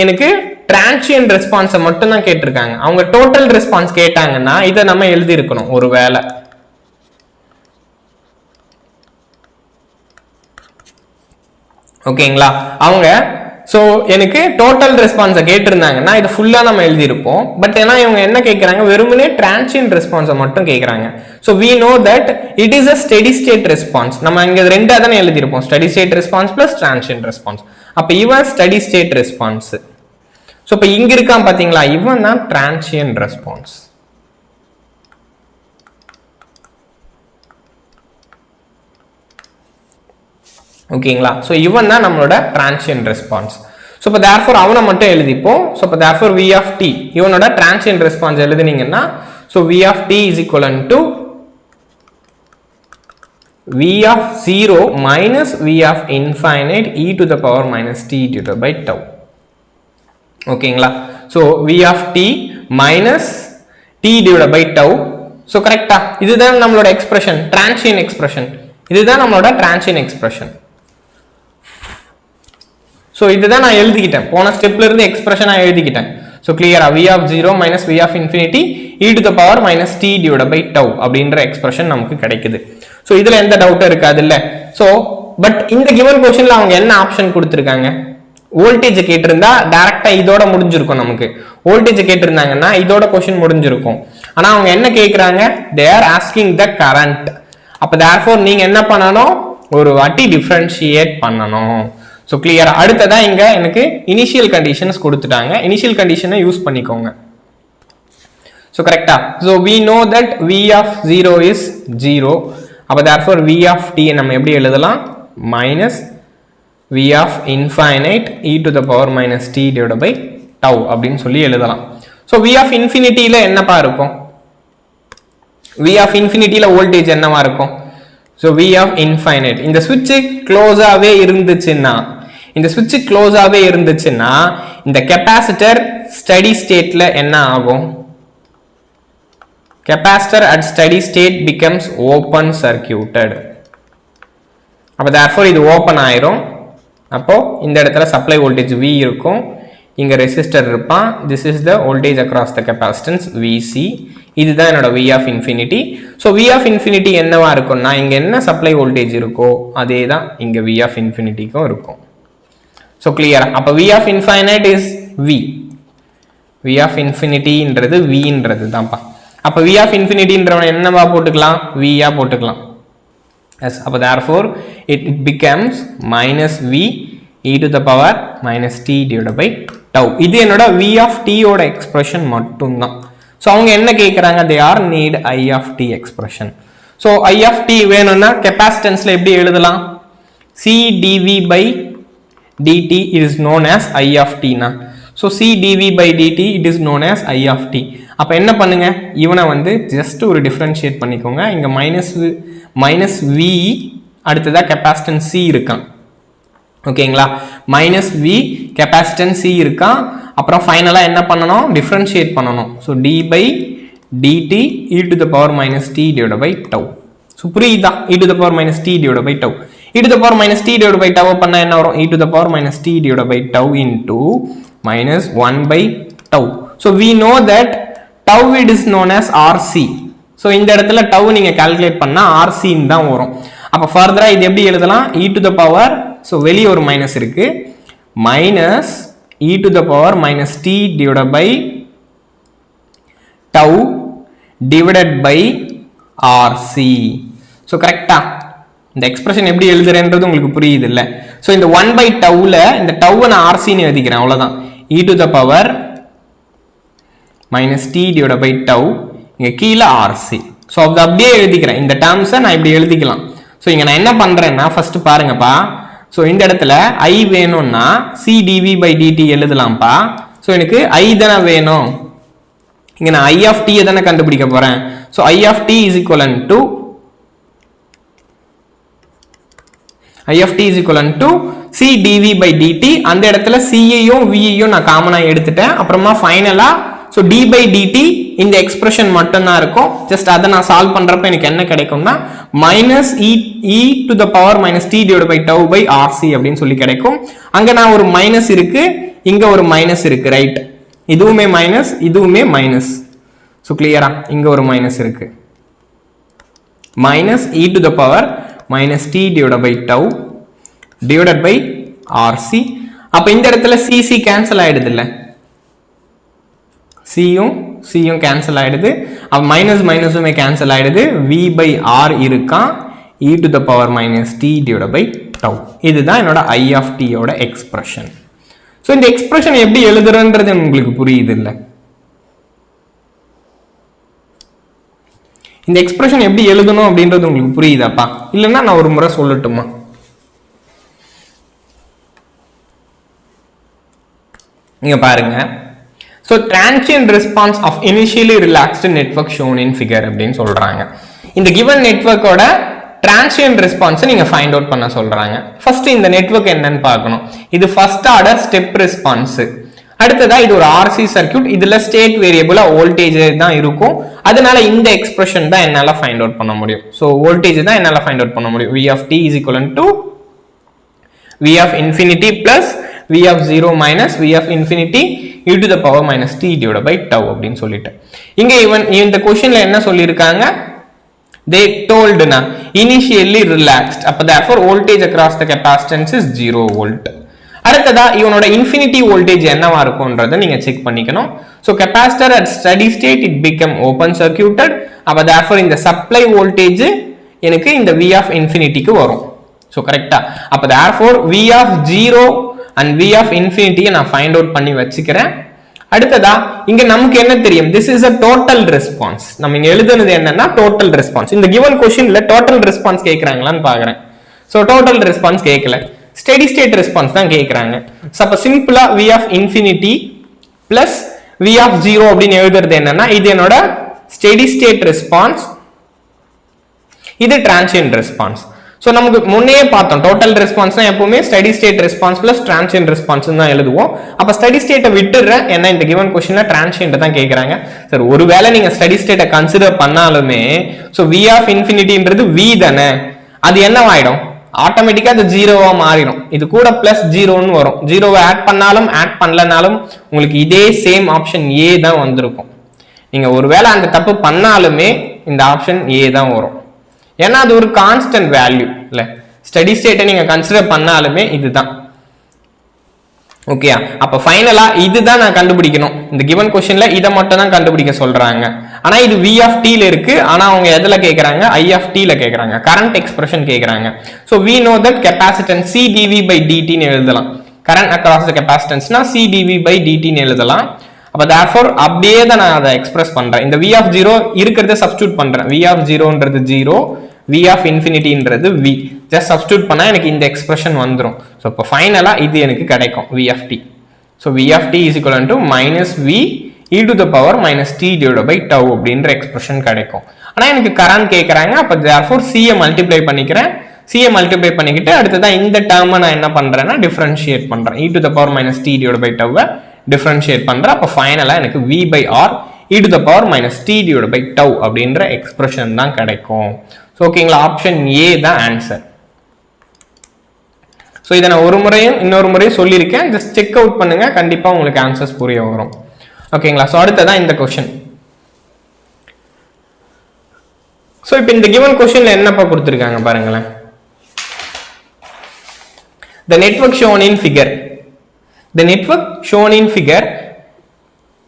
எனக்கு டிரான்சியன்ட் ரெஸ்பான்ஸை மட்டும் தான் கேட்டிருக்காங்க. அவங்க டோட்டல் ரெஸ்பான்ஸ் கேட்டாங்கன்னா இதை நம்ம எழுதி இருக்கணும் ஒருவேளை. ஓகேங்களா? அவங்க ஸோ எனக்கு டோட்டல் ரெஸ்பான்ஸை கேட்டிருந்தாங்கன்னா இது ஃபுல்லாக நம்ம எழுதியிருப்போம். பட் ஏன்னா இவங்க என்ன கேட்குறாங்க? வெறுமனே டிரான்சியன்ட் ரெஸ்பான்ஸை மட்டும் கேட்குறாங்க. So we know that it is a steady state response. நம்ம இங்கே ரெண்டாக தானே எழுதியிருப்போம், steady state response plus transient response. அப்போ இவன் ஸ்டெடி ஸ்டேட் ரெஸ்பான்ஸ். ஸோ இப்போ இங்கே இருக்கான் பார்த்தீங்களா, இவன் தான் டிரான்சியன்ட் ரெஸ்பான்ஸ். ஓகேங்களா? ஸோ இவன் தான் நம்மளோட டிரான்சியன்ட் ரெஸ்பான்ஸ். ஸோ இப்போ therefore அவனை மட்டும் எழுதிப்போம். ஸோ இப்போ therefore v of t இவனோட டிரான்சியன்ட் ரெஸ்பான்ஸ் எழுதுனீங்கன்னா so v of t is equivalent to v of 0 minus v of infinite e to the power minus t divided by tau. ஓகேங்களா? So v of t minus t divided by tau. So கரெக்டா? இதுதான் நம்மளோட expression, transient expression. இதுதான் நம்மளோட transient expression. So இதுதான் நான் எழுதிக்கிட்டேன், போன ஸ்டெப்ல இருந்து எக்ஸ்பிரஷன் நான் எழுதிக்கிட்டேன். ஸோ கிளியரா? v of 0 minus v of infinity e to the power minus t divided by tau அப்படின்ற எக்ஸ்பிரஷன் நமக்கு கிடைக்குது. ஸோ இதுல எந்த டவுட்டும் இருக்காது இல்ல? ஸோ பட் இந்த கிவன் கொஸ்டின்ல அவங்க என்ன ஆப்ஷன் கொடுத்துருக்காங்க? வோல்டேஜ் கேட்டிருந்தா டைரக்டா இதோட முடிஞ்சிருக்கும். நமக்கு வோல்டேஜ் கேட்டிருந்தாங்கன்னா இதோட கொஸ்டின் முடிஞ்சிருக்கும். ஆனா அவங்க என்ன கேட்கறாங்க? They are asking the current. அப்ப therefore நீங்க என்ன பண்ணணும்? ஒரு வாட்டி டிஃபரன்ஷியேட் பண்ணணும். ஸோ கிளியரா? அடுத்ததா இங்க எனக்கு இனிஷியல் கண்டிஷன்ஸ் கொடுத்துட்டாங்க, இனிஷியல் கண்டிஷனை யூஸ் பண்ணிக்கோங்க. ஸோ கரெக்டா? So we know that v of 0 is 0. அப்போ therefore v of t நம்ம எப்படி எழுதலாம்? Minus v of infinite e to the power minus t divided by tau அப்படின்னு சொல்லி எழுதலாம். ஸோ v of infinityல என்னப்பா இருக்கும்? v of infinityல வோல்டேஜ் என்னவா இருக்கும்? ஸோ v of infinite இந்த சுவிட்ச் க்ளோஸாவே இருந்துச்சுன்னா, இந்த சுவிட்ச் க்ளோஸாவே இருந்துச்சுன்னா இந்த கெபாசிட்டர் ஸ்டடி ஸ்டேட்ல என்ன ஆகும்? Capacitor at steady state becomes open circuited. அப்போ therefore இது ஓப்பன் ஆயிரும். அப்போ இந்த இடத்துல சப்ளை வோல்டேஜ் V இருக்கும், இங்க ரெசிஸ்டர் இருப்பான். this is the voltage across the capacitance VC. இதுதான் என்னோட v of infinity. So v of infinity என்னவா இருக்கும்னா இங்க என்ன சப்ளை வோல்டேஜ் இருக்கோ அதே தான் இங்க v of infinityக்கும் இருக்கும். ஸோ கிளியரா? அப்போ v of infinite is v, v of infinityன்றது vன்றது தான்ப்பா. அப்போ v of infinityன்றவன் என்னவா போட்டுக்கலாம்? v யா போட்டுக்கலாம். எஸ், அப்போ therefore it becomes minus v e to the power minus t divided by tau. இது என்னோட v of t ஓட எக்ஸ்பிரஷன் மட்டும்தான். ஸோ அவங்க என்ன கேட்குறாங்க? they are need I of t expression. So I of t வேணும்னா கெப்பாசிட்டன்ஸ்ல எப்படி எழுதலாம்? c dv by dt is known as I of t னா. So c dv by dt it is known as I of t. அப்போ என்ன பண்ணுங்க? இவனை வந்து just ஒரு டிஃபரன்ஷியேட் பண்ணிக்கோங்க. இங்க மைனஸ் v அடுத்ததா கெப்பாசிட்டன்ஸ் c இருக்கான். ஓகேங்களா? மைனஸ் v கெப்பாசிட்டன்ஸ் c இருக்கான். அப்புறம் ஃபைனலா என்ன பண்ணணும்? டிஃபரன்ஷியேட் பண்ணணும். So d by dt e to the power minus t divided by tau. So புரியுதா? e to the power minus t divided by tau. e to the power minus t divided by tau பண்ணா என்ன வரும்? e to the power minus t divided by tau into minus 1 by tau. So we know that tau it is known as RC. So இந்த இடத்துல tau நீங்க calculate பண்ணா RC தான் வரும். அப்போ ஃபர்தராக இது எப்படி எழுதலாம்? e to the power, so வெளியே ஒரு மைனஸ் இருக்கு, minus e to the power minus t divided by tau divided by RC. So கரெக்டா? இந்த எக்ஸ்பிரஷன் எப்படி எழுதுறேன்றது உங்களுக்கு புரியுது இல்லை? ஸோ இந்த 1 by tauல இந்த டவுவை நான் RCன்னு எழுதிக்கிறேன், அவ்வளோதான். e to the power minus t divided by tau, இங்கே கீழே RC. ஸோ அது அப்படியே எழுதிக்கிறேன், இந்த டேர்ம்ஸை நான் இப்படி எழுதிக்கலாம். ஸோ இங்கே நான் என்ன பண்ணுறேன்னா ஃபர்ஸ்ட் பாருங்கப்பா, ஸோ இந்த இடத்துல I வேணும்னா c dv by dt எழுதலாம்ப்பா. ஸோ எனக்கு I தானே வேணும், இங்கே நான் I of t தானே கண்டுபிடிக்க போகிறேன். So I of t is equivalent to c dv by dt. அந்த இடத்துல c-யும் v-யும் நான் காமனாக எடுத்துட்டேன். அப்புறமா ஃபைனலாக ஸோ d by dt இந்த எக்ஸ்பிரஷன் மட்டும்தான் இருக்கும். ஜஸ்ட் அதை நான் சால்வ் பண்ணுறப்ப எனக்கு என்ன கிடைக்கும்னா minus e to the power minus t divided by tau by RC அப்படின்னு சொல்லி கிடைக்கும். அங்கே நான் ஒரு மைனஸ் இருக்கு, இங்கே ஒரு மைனஸ் இருக்கு, ரைட்? இதுவுமே மைனஸ், இதுவுமே மைனஸ். ஸோ கிளியரா? இங்கே ஒரு மைனஸ் இருக்கு, minus e to the power minus t divided by tau divided by RC. அப்போ இந்த இடத்துல c கேன்சல் ஆயிடுது இல்லை, சியும் கேன்சல் ஆயிடுது, அப்போ மைனஸ் மைனஸுமே கேன்சல் ஆயிடுது, v by r இருக்கா, e to the power minus t divided by tau. இதுதான் என்னோட I of t யோட எக்ஸ்பிரஷன். ஸோ இந்த எக்ஸ்பிரஷன் எப்படி எழுதுறன்றது உங்களுக்கு புரியுது இல்லை? இந்த எக்ஸ்பிரஷன் எப்படி எழுதணும் அப்படின்றது உங்களுக்கு புரியுதாப்பா? இல்லைன்னா நான் ஒரு முறை சொல்லட்டுமா? நீங்க பாருங்க, so transient response of initially relaxed network shown in figure அப்படின்னு சொல்றாங்க. இந்த given networkோட transient response நீங்க find out பண்ண சொல்றாங்க. ஃபர்ஸ்ட் இந்த நெட்வொர்க் என்னன்னு பார்க்கணும். இது ஃபர்ஸ்ட் ஆர்டர் ஸ்டெப் ரெஸ்பான்ஸ். அடுத்ததா இது ஒரு RC சர்க்யூட், இதுல ஸ்டேட் வேரியபிளா வோல்டேஜ் தான் இருக்கும். அதனால இந்த எக்ஸ்பிரஷன் தான் என்னால ஃபைண்ட் அவுட் பண்ண முடியும். ஸோ வோல்டேஜ் தான் என்னால ஃபைண்ட் அவுட் பண்ண முடியும். v of t is equivalent to v of infinity plus v of 0 minus v of infinity e to the power minus t divided by tau அப்படின்னு சொல்லிட்டு. இங்க இந்த क्वेश्चनல என்ன சொல்லிருக்காங்க? they told na initially relaxed, அப்ப therefore voltage across the capacitance is 0 volt. அடுத்ததா இவனோட infinity voltage என்னவா இருக்கும்ன்றதை நீங்க செக் பண்ணிக்கணும். So capacitor at study state it become open circuited, அப்போ தேர்ஃபோர் இந்த சப்ளை வோல்டேஜ் எனக்கு இந்த v of infinity-க்கு வரும். ஸோ கரெக்டா? அப்போ therefore v of 0 and v of infinity நான் ஃபைண்ட் அவுட் பண்ணி வச்சுக்கிறேன். அடுத்ததா இங்க நமக்கு என்ன தெரியும்? this is a total response. நம்ம இங்க எழுதுனது என்னன்னா total response. இந்த given questionல total response கேக்குறாங்களான்னு பாக்குறேன். ஸோ total response கேட்கல, ஸ்டெடி ஸ்டேட் ரெஸ்பான்ஸ் தான் கேட்குறாங்க. ஸோ அப்போ சிம்பிளா v of infinity plus v of 0 அப்படின்னு எழுதுறது என்னன்னா இது என்னோட ஸ்டெடி ஸ்டேட் ரெஸ்பான்ஸ், இது டிரான்சியன்ட் ரெஸ்பான்ஸ். ஸோ நமக்கு முன்னே பார்த்தோம் டோட்டல் ரெஸ்பான்ஸ்னா எப்பவுமே steady state response plus transient response தான் எழுதுவோம். அப்போ ஸ்டெடி ஸ்டேட்டை விட்டுடுறேன், ஏன்னா இந்த கிவன் கொஸ்டின்ல டிரான்சியன்ட் தான் கேட்குறாங்க. சார் ஒருவேளை நீங்க ஸ்டெடி ஸ்டேட்டை கன்சிடர் பண்ணாலுமே ஸோ v of infinity-ன்றது v தானே, அது என்னவாயிடும்? ஆட்டோமேட்டிக்கா அது ஜீரோவா மாறிடும். இது கூட பிளஸ் ஜீரோன்னு வரும். ஜீரோவை ஆட் பண்ணாலும் ஆட் பண்ணலனாலும் உங்களுக்கு இதே சேம் ஆப்ஷன் ஏ தான் வந்திருக்கும். நீங்க ஒருவேளை அந்த தப்பு பண்ணாலுமே இந்த ஆப்ஷன் ஏ தான் வரும். ஏன்னா அது ஒரு கான்ஸ்டன்ட் வேல்யூ இல்ல. ஸ்டெடி ஸ்டேட்டை நீங்க கன்சிடர் பண்ணாலுமே இதுதான். ஓகே, அப்ப ஃபைனலா இதுதான் நான் கண்டுபிடிக்கணும். இந்த கிவன் கொஸ்டின்ல இதை மட்டும் தான் கண்டுபிடிக்க சொல்றாங்க. ஆனா இது v of t ல இருக்கு, ஆனா அவங்க எதுல கேக்குறாங்க? I of t ல கேக்குறாங்க, கரண்ட் எக்ஸ்பிரஷன் கேக்குறாங்க. So we know that capacitance c dv by dt ன்னு எழுதலாம். கரண்ட் across the capacitance னா c dv by dt ன்னு எழுதலாம். அப்ப therefore அப்படியே தான் நான் அதை எக்ஸ்பிரஸ் பண்றேன். இந்த v of 0 இருக்கிறத சப்ஸ்டிட்யூட் பண்றேன். v of 0ன்றது 0, v of infinity-ன்றது v. Just substitute பண்ணா எனக்கு இந்த எக்ஸ்பிரஷன் வந்துரும். சோ இப்போ ஃபைனலா இது எனக்கு கிடைக்கும் v of t. So v of t is equal to minus v e to the power minus t divided by tau அப்படின்ற எக்ஸ்பிரஷன் கிடைக்கும். ஆனா எனக்கு கரண்ட் கேக்குறாங்க, அப்ப therefore c ஐ மல்டிப்ளை பண்ணிக்கிறேன். c ஐ மல்டிப்ளை பண்ணிக்கிட்டு அடுத்ததான் இந்த டேர்மை நான் என்ன பண்றேன்னா டிஃபரன்ஷியேட் பண்றேன். e to the power minus t divided by tau differentiate பண்றேன். அப்ப ஃபைனலா எனக்கு v by r e to the power minus t divided by tau அப்படின்ற எக்ஸ்பிரஷன் தான் கிடைக்கும். சோ ஓகேங்களா? ஆப்ஷன் ஏ தான் ஆன்சர். சோ இதை நான் ஒரு முறையும் இன்னொரு முறையும் சொல்லியிருக்கேன், ஜஸ்ட் செக் அவுட் பண்ணுங்க, கண்டிப்பா உங்களுக்கு ஆன்சர்ஸ் புரிய வரும். ஓகேங்களா? சோ அடுத்ததான் இந்த क्वेश्चन. சோ இப்போ இந்த given क्वेश्चनல என்னப்பா கொடுத்திருக்காங்க பாருங்களேன். the network shown in figure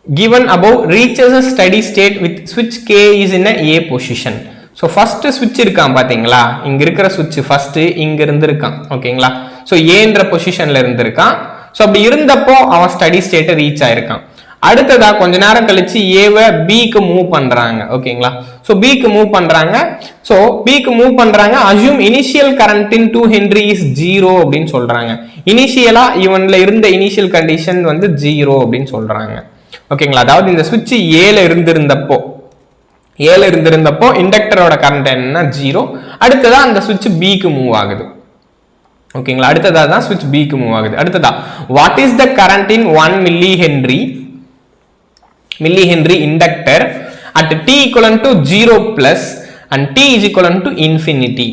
given above reaches a steady state with switch K is in a A position. So first switch இருக்கான் பாத்தீங்களா, இங்க இருக்கிற switch first இங்க இருந்திருக்கான். ஓகேங்களா, so A என்ற பொசிஷன்ல இருந்திருக்கான். so அப்படி இருந்தப்போ அவன் ஸ்டடி ஸ்டேட் ரீச் ஆயிருக்கான். அடுத்ததா கொஞ்ச நேரம் கழிச்சு ஏவை பிக்கு மூவ் பண்றாங்க. ஓகேங்களா, so பிக்கு மூவ் பண்றாங்க. Assume initial current in 2 Henry is 0 அப்படின்னு சொல்றாங்க. இனிஷியலா இவன்ல இருந்த இனிஷியல் கண்டிஷன் வந்து 0 அப்படின்னு சொல்றாங்க. ஓகேங்களா, அதாவது இந்த சுவிட்ச் ஏல இருந்திருந்தப்போ இண்டக்டரோட கரண்ட் என்னன்னா 0. அடுத்ததா அந்த சுவிட்ச் பிக்கு மூவ் ஆகுது. ஓகேங்களா, அடுத்ததா தான் சுவிட்ச் பிக்கு மூவ் ஆகுது. அடுத்ததா what is the current in 1 milli henry inductor at t equivalent to 0 plus and t is equivalent to infinity.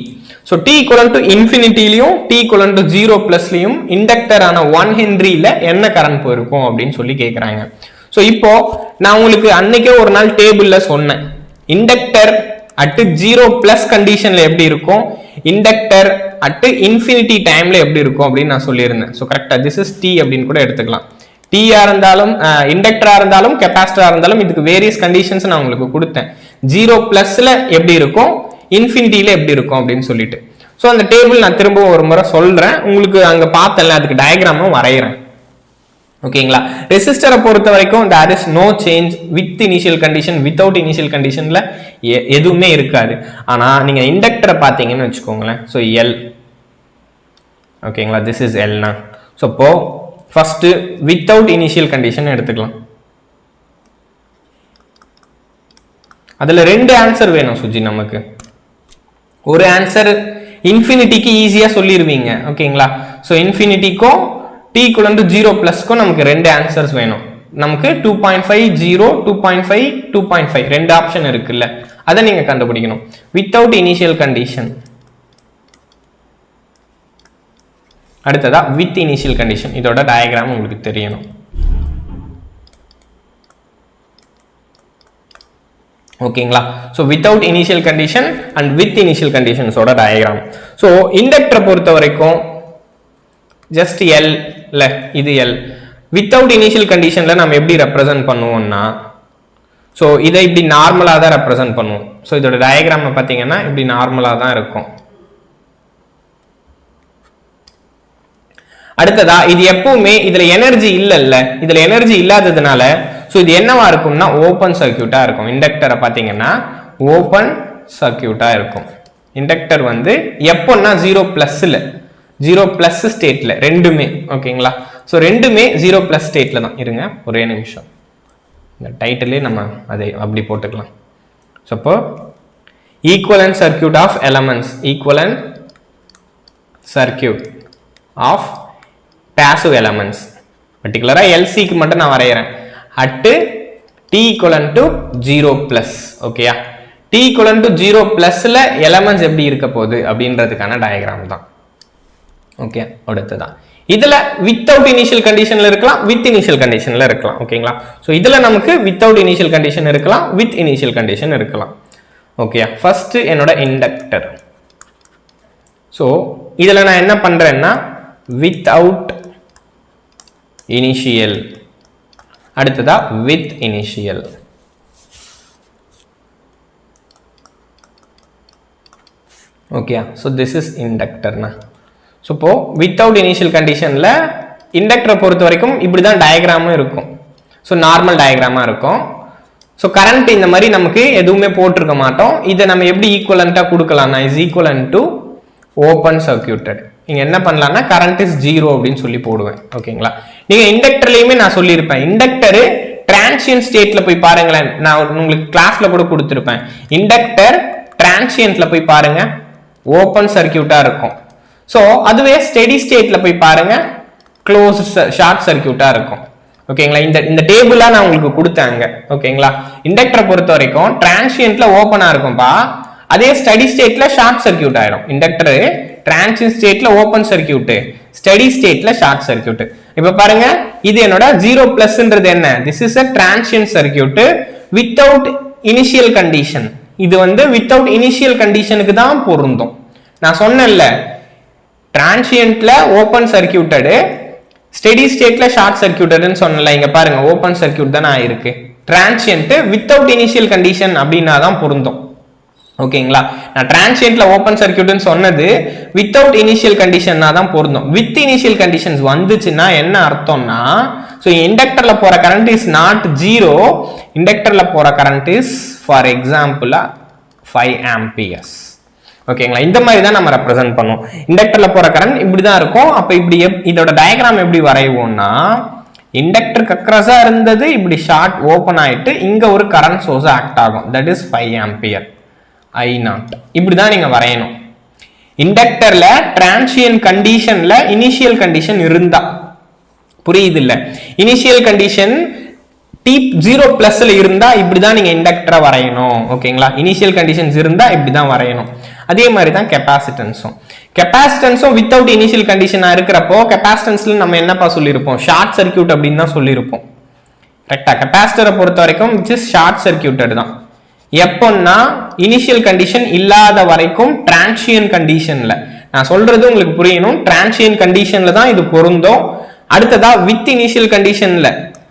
so t equivalent to infinity லியும் t equivalent to 0 plus லியும் இண்டக்டர் ஆன 1 henry ல என்ன current போயிருக்கும் அப்படின்னு சொல்லி கேக்குறாங்க. so இப்போ நான் உங்களுக்கு அன்னைக்கே ஒரு நாள் டேபிள்ல சொன்னேன், இண்டக்டர் at 0 plus கண்டிஷன்ல எப்படி இருக்கும், இண்டக்டர் at infinity டைம்ல எப்படி இருக்கும் அப்படின்னு நான் சொல்லியிருந்தேன். so கரெக்ட்டா this is t அப்படின்னு கூட எடுத்துக்கலாம். டீயா இருந்தாலும் இண்டக்டரா இருந்தாலும் கெபாசிட்டரா இருந்தாலும் இதுக்கு வேரியஸ் கண்டிஷன்ஸ் நான் உங்களுக்கு கொடுத்தேன். 0 பிளஸ்ல எப்படி இருக்கும், இன்ஃபினிட்டியில எப்படி இருக்கும் அப்படின்னு சொல்லிட்டு. ஸோ அந்த டேபிள் நான் திரும்ப ஒரு முறை சொல்றேன், உங்களுக்கு அங்க பார்த்தல அதுக்கு டயக்ராமும் வரைகிறேன். ஓகேங்களா, ரெசிஸ்டரை பொறுத்த வரைக்கும் there is no change with initial condition without initial conditionல எதுவுமே இருக்காது. ஆனா நீங்க இண்டக்டரை பார்த்தீங்கன்னு வச்சுக்கோங்களேன், ஸோ எல். ஓகேங்களா, திஸ் இஸ் எல்னா. ஸோ இப்போ ஃபர்ஸ்ட் வித்தவுட் இனிஷியல் கண்டிஷன் எடுத்துக்கலாம். அதுல ரெண்டு ஆன்சர் வேணும் சுஜி நமக்கு. ஒரு ஆன்சர் இன்ஃபினிட்டிக்கு ஈஸியா சொல்லிடுவீங்க. ஓகேங்களா, ஸோ இன்ஃபினிட்டிக்கும் t equivalent to 0 பிளஸ்க்கும் நமக்கு ரெண்டு ஆன்சர்ஸ் வேணும். நமக்கு 2.5 0 2.5 2.5 ரெண்டு ஆப்ஷன் இருக்குல்ல, அதை நீங்க கண்டுபிடிக்கணும். வித்தவுட் இனிஷியல் கண்டிஷன், அடுத்ததா வித் இனிஷியல் கண்டிஷன். இதோட டயக்ராம் உங்களுக்கு தெரியணும். ஓகேங்களா, so without initial condition and with initial கண்டிஷன்ஸோட டயக்ராம். சோ இண்டக்டரை பொறுத்த வரைக்கும் ஜஸ்ட் எல் ல இது எல். வித்தவுட் இனிஷியல் கண்டிஷன்ல நம்ம எப்படி ரெப்ரசன்ட் பண்ணுவோம்னா, சோ இதை இப்படி நார்மலா தான் ரெப்ரசன்ட் பண்ணுவோம். சோ இதோட டயக்ராம் பாத்தீங்கன்னா இப்படி நார்மலா தான் இருக்கும். அடுத்ததா இது எப்பவுமே இதுல எனர்ஜி இல்லல்ல, இதுல எனர்ஜி இல்லாததுனால சோ இது என்னவா இருக்கும்னா ஓபன் சர்க்யூட்டா இருக்கும். இண்டக்டரை பாத்தீங்கன்னா ஓபன் சர்க்யூட்டா இருக்கும். இண்டக்டர் வந்து எப்போன்னா 0 பிளஸ்ல 0 பிளஸ் ஸ்டேட்ல ரெண்டுமே. ஓகேங்களா, சோ ரெண்டுமே 0 பிளஸ் ஸ்டேட்ல தான். இருங்க ஒரே நிமிஷம், இந்த டைட்டிலே நம்ம அதை அப்படி போட்டுக்கலாம். சோ இப்போ equivalent circuit of elements, equivalent circuit of passive elements, particularly LC க்கு மட்டும் நான் வரையறேன். at t equivalent to 0 plus. ஓகேயா, t equivalent to 0 plusல elements எப்படி இருக்க போகுது அப்படின்றதுக்கான டயக்ராம் தான். ஓகே, அடுத்ததா இதுல without initial conditionல இருக்கலாம், with initial conditionல இருக்கலாம். ஓகேங்களா, சோ இதுல நமக்கு without initial condition இருக்கலாம், with initial condition இருக்கலாம். ஓகேயா, ஃபர்ஸ்ட் என்னோட இண்டக்டர். சோ இதுல நான் என்ன பண்றேன்னா without initial, அடுத்ததா with initial. ஓகேயா, so this is inductor na. so இப்போ without initial conditionல இண்டக்டரை பொறுத்த வரைக்கும் இப்படி தான் டயக்ராமும் இருக்கும். so நார்மல் டயக்ராமா இருக்கும். so கரண்ட் இந்த மாதிரி நமக்கு எதுவுமே போட்டிருக்க மாட்டோம். இதை நம்ம எப்படி ஈக்குவலண்டா கொடுக்கலாம்னா is equivalent to open circuited. நீங்க என்ன பண்ணலாம்னா கரண்ட் இஸ் 0 அப்படின்னு சொல்லி போடுவேன். ஓகேங்களா, நீங்க இண்டக்டர்லயுமே நான் சொல்லியிருப்பேன், இண்டக்டர் டிரான்சியன்ட் ஸ்டேட்ல போய் பாருங்களேன். நான் உங்களுக்கு கிளாஸ்ல கூட கொடுத்திருப்பேன். இண்டக்டர் டிரான்சியன்ட்ல போய் பாருங்க, ஓபன் சர்க்யூட்டா இருக்கும். சோ அதுவே ஸ்டெடி ஸ்டேட்ல போய் பாருங்க, க்ளோஸ் ஷார்ட் சர்க்யூட்டா இருக்கும். ஓகேங்களா, இந்த டேபிளா நான் உங்களுக்கு கொடுத்தாங்க. ஓகேங்களா, இண்டக்டரை பொறுத்த வரைக்கும் டிரான்சியன்ட்ல ஓபனா இருக்கும்பா, அதே ஸ்டெடி ஸ்டேட்ல ஷார்ட் சர்க்யூட் ஆயிடும். இண்டக்டர் டிரான்சியன்ட் ஸ்டேட்ல ஓபன் சர்க்யூட், ஸ்டெடி ஸ்டேட்ல ஷார்ட் சர்க்யூட். இப்ப பாருங்க, இது என்னோட 0 பிளஸ்ன்றது என்ன, this is a transient circuit without initial condition. இது வந்து without initial conditionக்கு தான் பொருந்தும். நான் சொன்னேன்ல டிரான்சியன்ட்ல ஓப்பன் சர்க்யூட்டடு, ஸ்டெடி ஸ்டேட்ல ஷார்ட் சர்க்யூட்டட்னு சொன்னல. இங்க பாருங்க ஓப்பன் சர்க்யூட் தானே ஆயிருக்கு. டிரான்சியன்ட் வித்தவுட் இனிஷியல் கண்டிஷன் அப்படின்னா தான் பொருந்தும். ஓகேங்களா, நான் டிரான்சியன்ட்ல ஓப்பன் சர்க்யூட்னு சொன்னது வித்தவுட் இனிஷியல் கண்டிஷன்னா தான் பொருந்தும். வித் இனிஷியல் கண்டிஷன்ஸ் வந்துச்சுன்னா என்ன அர்த்தம்னா, ஸோ இண்டக்டர்ல போற கரண்ட் இஸ் நாட் 0. இண்டக்டர்ல போற current is for example 5 amperes. ஓகேங்களா, இந்த மாதிரி தான் நம்ம ரெப்ரசென்ட் பண்ணுவோம். இண்டக்டர்ல போற கரண்ட் இப்படி தான் இருக்கும். அப்ப இப்படி இதோட டயக்ராம் எப்படி வரைவோம்னா, இண்டக்டருக்கு அக்ராஸா இருந்தது இப்படி ஷார்ட் ஓபன் ஆயிட்டு இங்க ஒரு கரண்ட் சோர்ஸ் ஆக்ட் ஆகும். That is 5 ampere I0. இப்படிதான் நீங்க வரையணும். இண்டக்டர்ல டிரான்சியன்ட் கண்டிஷன்ல இனிஷியல் கண்டிஷன் இருந்தா, புரியுது இல்ல, இனிஷியல் கண்டிஷன் T0+ இருந்தா இப்படிதான் நீங்க இண்டக்டரை வரையணும். ஓகேங்களா, இனிஷியல் கண்டிஷன்ஸ் இருந்தா இப்படிதான் வரையணும். அதே மாதிரி தான் கெபாசிட்டன்ஸும். கெபாசிட்டன்ஸும் வித்தவுட் இனிஷியல் கண்டிஷனா இருக்கிறப்போ கெபாசிட்டன்ஸ்ல நம்ம என்னப்பா சொல்லியிருப்போம், ஷார்ட் சர்க்யூட் அப்படின்னு தான் சொல்லியிருப்போம். கரெக்டா, கெபாசிட்டரை பொறுத்த வரைக்கும் ஷார்ட் சர்க்யூட்டட் தான். எப்போன்னா இனிஷியல் கண்டிஷன் இல்லாத வரைக்கும் டிரான்சியன்ட் கண்டிஷன்ல. நான் சொல்றது உங்களுக்கு புரியணும், டிரான்சியன்ட் கண்டிஷன்ல தான் இது பொருந்தும். அடுத்ததா வித் இனிஷியல் கண்டிஷன்ல,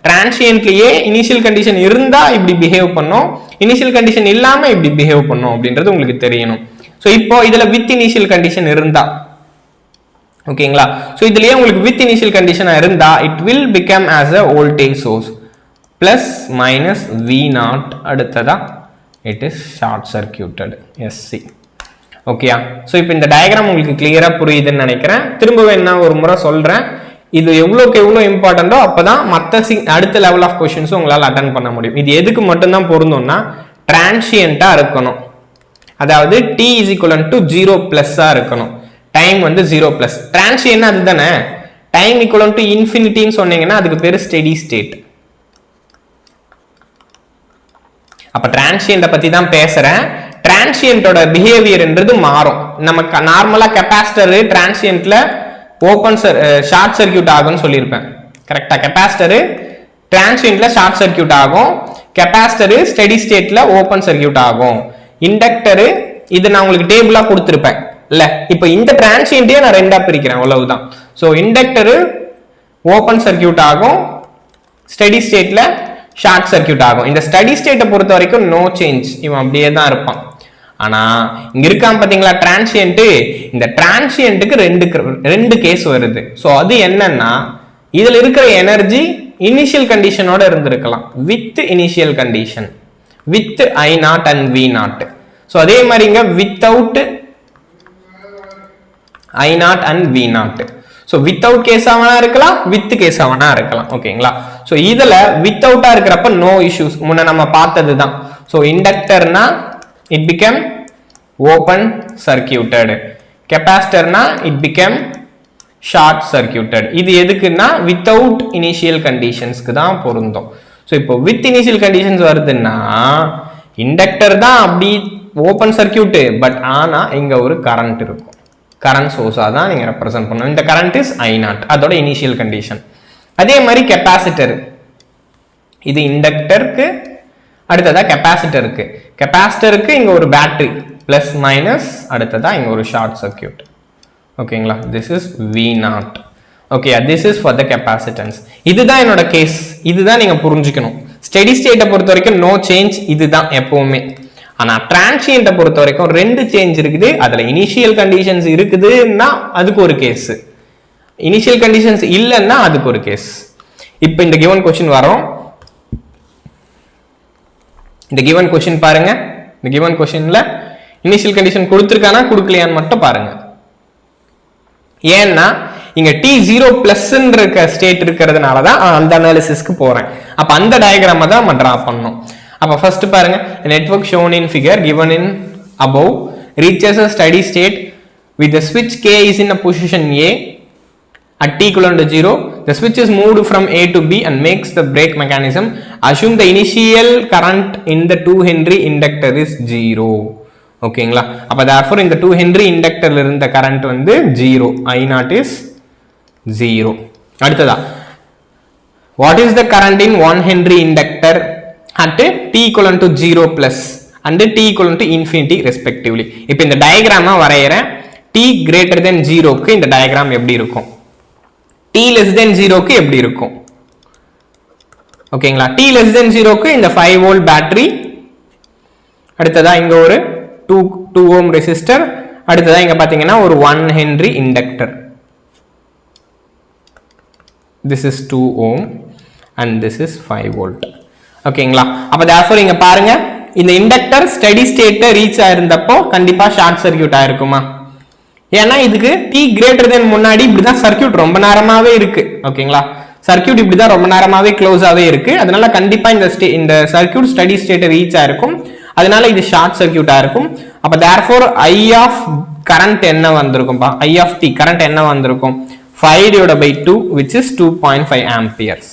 டிரான்சியன்ட்லயே இனிஷியல் கண்டிஷன் இருந்தா இப்படி பிஹேவ் பண்ணும், இனிஷியல் கண்டிஷன் இல்லாம இப்படி பிஹேவ் பண்ணும் அப்படின்றது உங்களுக்கு தெரியணும். ஸோ இப்போ இதுல வித் இனிஷியல் கண்டிஷன் இருந்தா, ஓகேங்களா, ஸோ இதுலயே உங்களுக்கு வித் இனிஷியல் கண்டிஷனா இருந்தா it will become as a voltage source plus minus V0. அடுத்ததா it is short circuited SC. ஓகேயா, ஸோ இப்போ இந்த டயக்ராம் உங்களுக்கு கிளியரா புரியுதுன்னு நினைக்கிறேன். திரும்ப என்ன ஒரு முறை சொல்றேன், இது எவ்வளோக்கு எவ்வளோ இம்பார்ட்டண்டோ அப்பதான் மற்ற அடுத்த லெவல் ஆஃப் கொஸ்டின்ஸும் உங்களால் அட்டன் பண்ண முடியும். இது எதுக்கு மட்டும்தான் பொருந்தும்னா டிரான்சியண்டா இருக்கணும், அதாவது T is equivalent to 0+ இருக்கணும், டைம் வந்து 0+. டிரான்சியன்ட் அதுதானே, டைம் equivalent to இன்ஃபினிட்டின்னு சொன்னீங்கன்னா அதுக்கு பேரு ஸ்டெடி ஸ்டேட். அப்ப டிரான்சியன்ட்டை பத்தி தான் பேசுறேன். டிரான்சியன்ட்டோட பிஹேவியர்ன்றது மாறும். நமக்கு நார்மலா கெபாசிட்டர் டிரான்சியன்ட்ல ஓபன் ஷார்ட் சர்க்யூட் ஆகும்னு சொல்லியிருப்பேன். கரெக்டா, கெபாசிட்டர் டிரான்சியன்ட்ல ஷார்ட் சர்க்யூட் ஆகும், கெபாசிட்டர் ஸ்டெடி ஸ்டேட்ல ஓபன் சர்க்யூட் ஆகும். இண்டக்டர் இது நான் உங்களுக்கு டேபிளா கொடுத்திருப்பேன் இல்ல. இப்போ இந்த டிரான்சியன்ட்டையே நான் ரெண்டா பிரிக்கிறேன், அவ்வளவுதான். ஸோ இண்டக்டர் ஓபன் சர்க்யூட் ஆகும், ஸ்டெடி ஸ்டேட்ல ஷார்ட் சர்க்யூட் ஆகும். இந்த ஸ்டெடி ஸ்டேட்டை பொறுத்த வரைக்கும் நோ சேஞ்ச், இவன் அப்படியே தான் இருப்பான். ஆனா இங்க இருக்கான் பாத்தீங்களா டிரான்சியன்ட், இந்த டிரான்சியன்ட்டுக்கு ரெண்டு கேஸ் வருது. ஸோ அது என்னன்னா, இதுல இருக்கிற எனர்ஜி இனிஷியல் கண்டிஷனோட இருந்திருக்கலாம் with initial condition, with I0 and V0. ஸோ அதே மாதிரி இங்க without I0 and V0. So without கேஸாவனா இருக்கலாம், வித் கேஸாவனா இருக்கலாம். ஓகேங்களா, ஸோ இதுல வித்தவுட்டா இருக்கிறப்ப நோ இஷ்யூஸ், முன்ன நம்ம பார்த்தது தான். ஸோ இண்டக்டர்னா it became open circuited, கெபாசிட்டர்னா it became short circuited. இது எதுக்குன்னா வித்தவுட் இனிஷியல் கண்டிஷன்ஸ்க்கு தான் பொருந்தும். ஸோ இப்போ வித் இனிஷியல் கண்டிஷன்ஸ் வருதுன்னா இண்டக்டர் தான் அப்படி ஓப்பன் சர்க்யூட், பட் ஆனா இங்க ஒரு கரண்ட் இருக்கும், கரண்ட் சோர்ஸா தான் நீங்க ரெப்ரசென்ட் பண்ணணும். இந்த கரண்ட் இஸ் I0, அதோட இனிஷியல் கண்டிஷன். அதே மாதிரி கெபாசிட்டர், இது இண்டக்டருக்கு, அடுத்ததா கெபாசிட்டருக்கு. கெபாசிட்டருக்கு இங்க ஒரு பேட்டரி பிளஸ் மைனஸ், அடுத்ததா இங்க ஒரு ஷார்ட் சர்க்யூட். ஓகேங்களா, this is V0. Okay, this is for the capacitance. இதுதான் என்னோட கேஸ், இதுதான் நீங்க புரிஞ்சுக்கணும். ஸ்டெடி ஸ்டேட்டை பொறுத்த வரைக்கும் நோ சேஞ்ச், இதுதான் எப்பவுமே. ஆனா டிரான்சியன்ட்டை பொறுத்த வரைக்கும் ரெண்டு சேஞ்ச் இருக்குது. அதுல இனிஷியல் கண்டிஷன்ஸ் இருக்குதுன்னா அதுக்கு ஒரு கேஸ், இனிஷியல் கண்டிஷன்ஸ் இல்லைன்னா அதுக்கு ஒரு கேஸ். இப்போ இந்த கிவன் கொஸ்டின் வரும். இந்த கிவன் கொஸ்டின் பாருங்க. இந்த கிவன் கொஸ்டின்ல இனிஷியல் கண்டிஷன் கொடுத்திருக்கானா கொடுக்கலையான்னு மட்டும் பாருங்க. ஏன்னா இங்க T0+ இருக்க ஸ்டேட் இருக்கிறதுனால தான் அந்த அனாலிசிஸ்க்கு போறேன். அப்ப அந்த டயகிராமை தான் நம்ம டிரா பண்ணணும். அப்ப ஃபர்ஸ்ட் பாருங்க, network shown in figure given in above reaches a steady state with the switch K is in a position A at t equivalent to 0. The switch is moved from A to B and makes the brake mechanism. Assume the initial current in the 2 Henry inductor is 0. ஓகேங்களா, அப்ப therefore இந்த 2 Henry inductorல இருந்த current வந்து 0, I0 is 0. அடுத்ததா, what is the current in 1 Henry inductor at t equivalent to 0+ and t equivalent to infinity respectively. இப்போ இந்த டயகிராமா வரையறேன். t greater than 0 க்கு இந்த டயகிராம் எப்படி இருக்கும், t less than 0 க்கு எப்படி இருக்கும். ஓகேங்களா, t less than 0 க்கு இந்த 5 volt பேட்டரி, அடுத்ததா இங்க ஒரு 2 ohm ரெசிஸ்டர், அடுத்ததா இங்க பாத்தீங்கன்னா ஒரு 1 Henry inductor. This is 2 ohm and this is 5 volt. ஓகேங்களா, அப்ப therefore இங்க பாருங்க இந்த இண்டக்டர் ஸ்டெடி ஸ்டேட் ரீச் ஆயிருந்தப்போ கண்டிப்பா ஷார்ட் சர்க்யூட் ஆயிருக்குமா, ஏன்னா இதுக்கு t கிரேட்டர் தென் முன்னாடி இப்படிதான் சர்க்யூட் ரொம்ப நேரமாவே இருக்கு. ஓகேங்களா, சர்க்யூட் இப்படிதான் ரொம்ப நேரமாவே க்ளோஸ் ஆவே இருக்கு. அதனால கண்டிப்பா இந்த சர்க்யூட் ஸ்டெடி ஸ்டேட் ரீச் ஆயிருக்கும், அதனால இது ஷார்ட் சர்க்யூட்டா இருக்கும். அப்ப therefore I of current என்ன வந்திருக்கும்பா, I of t current என்ன வந்திருக்கும், 5 divided by 2 which is 2.5 amperes.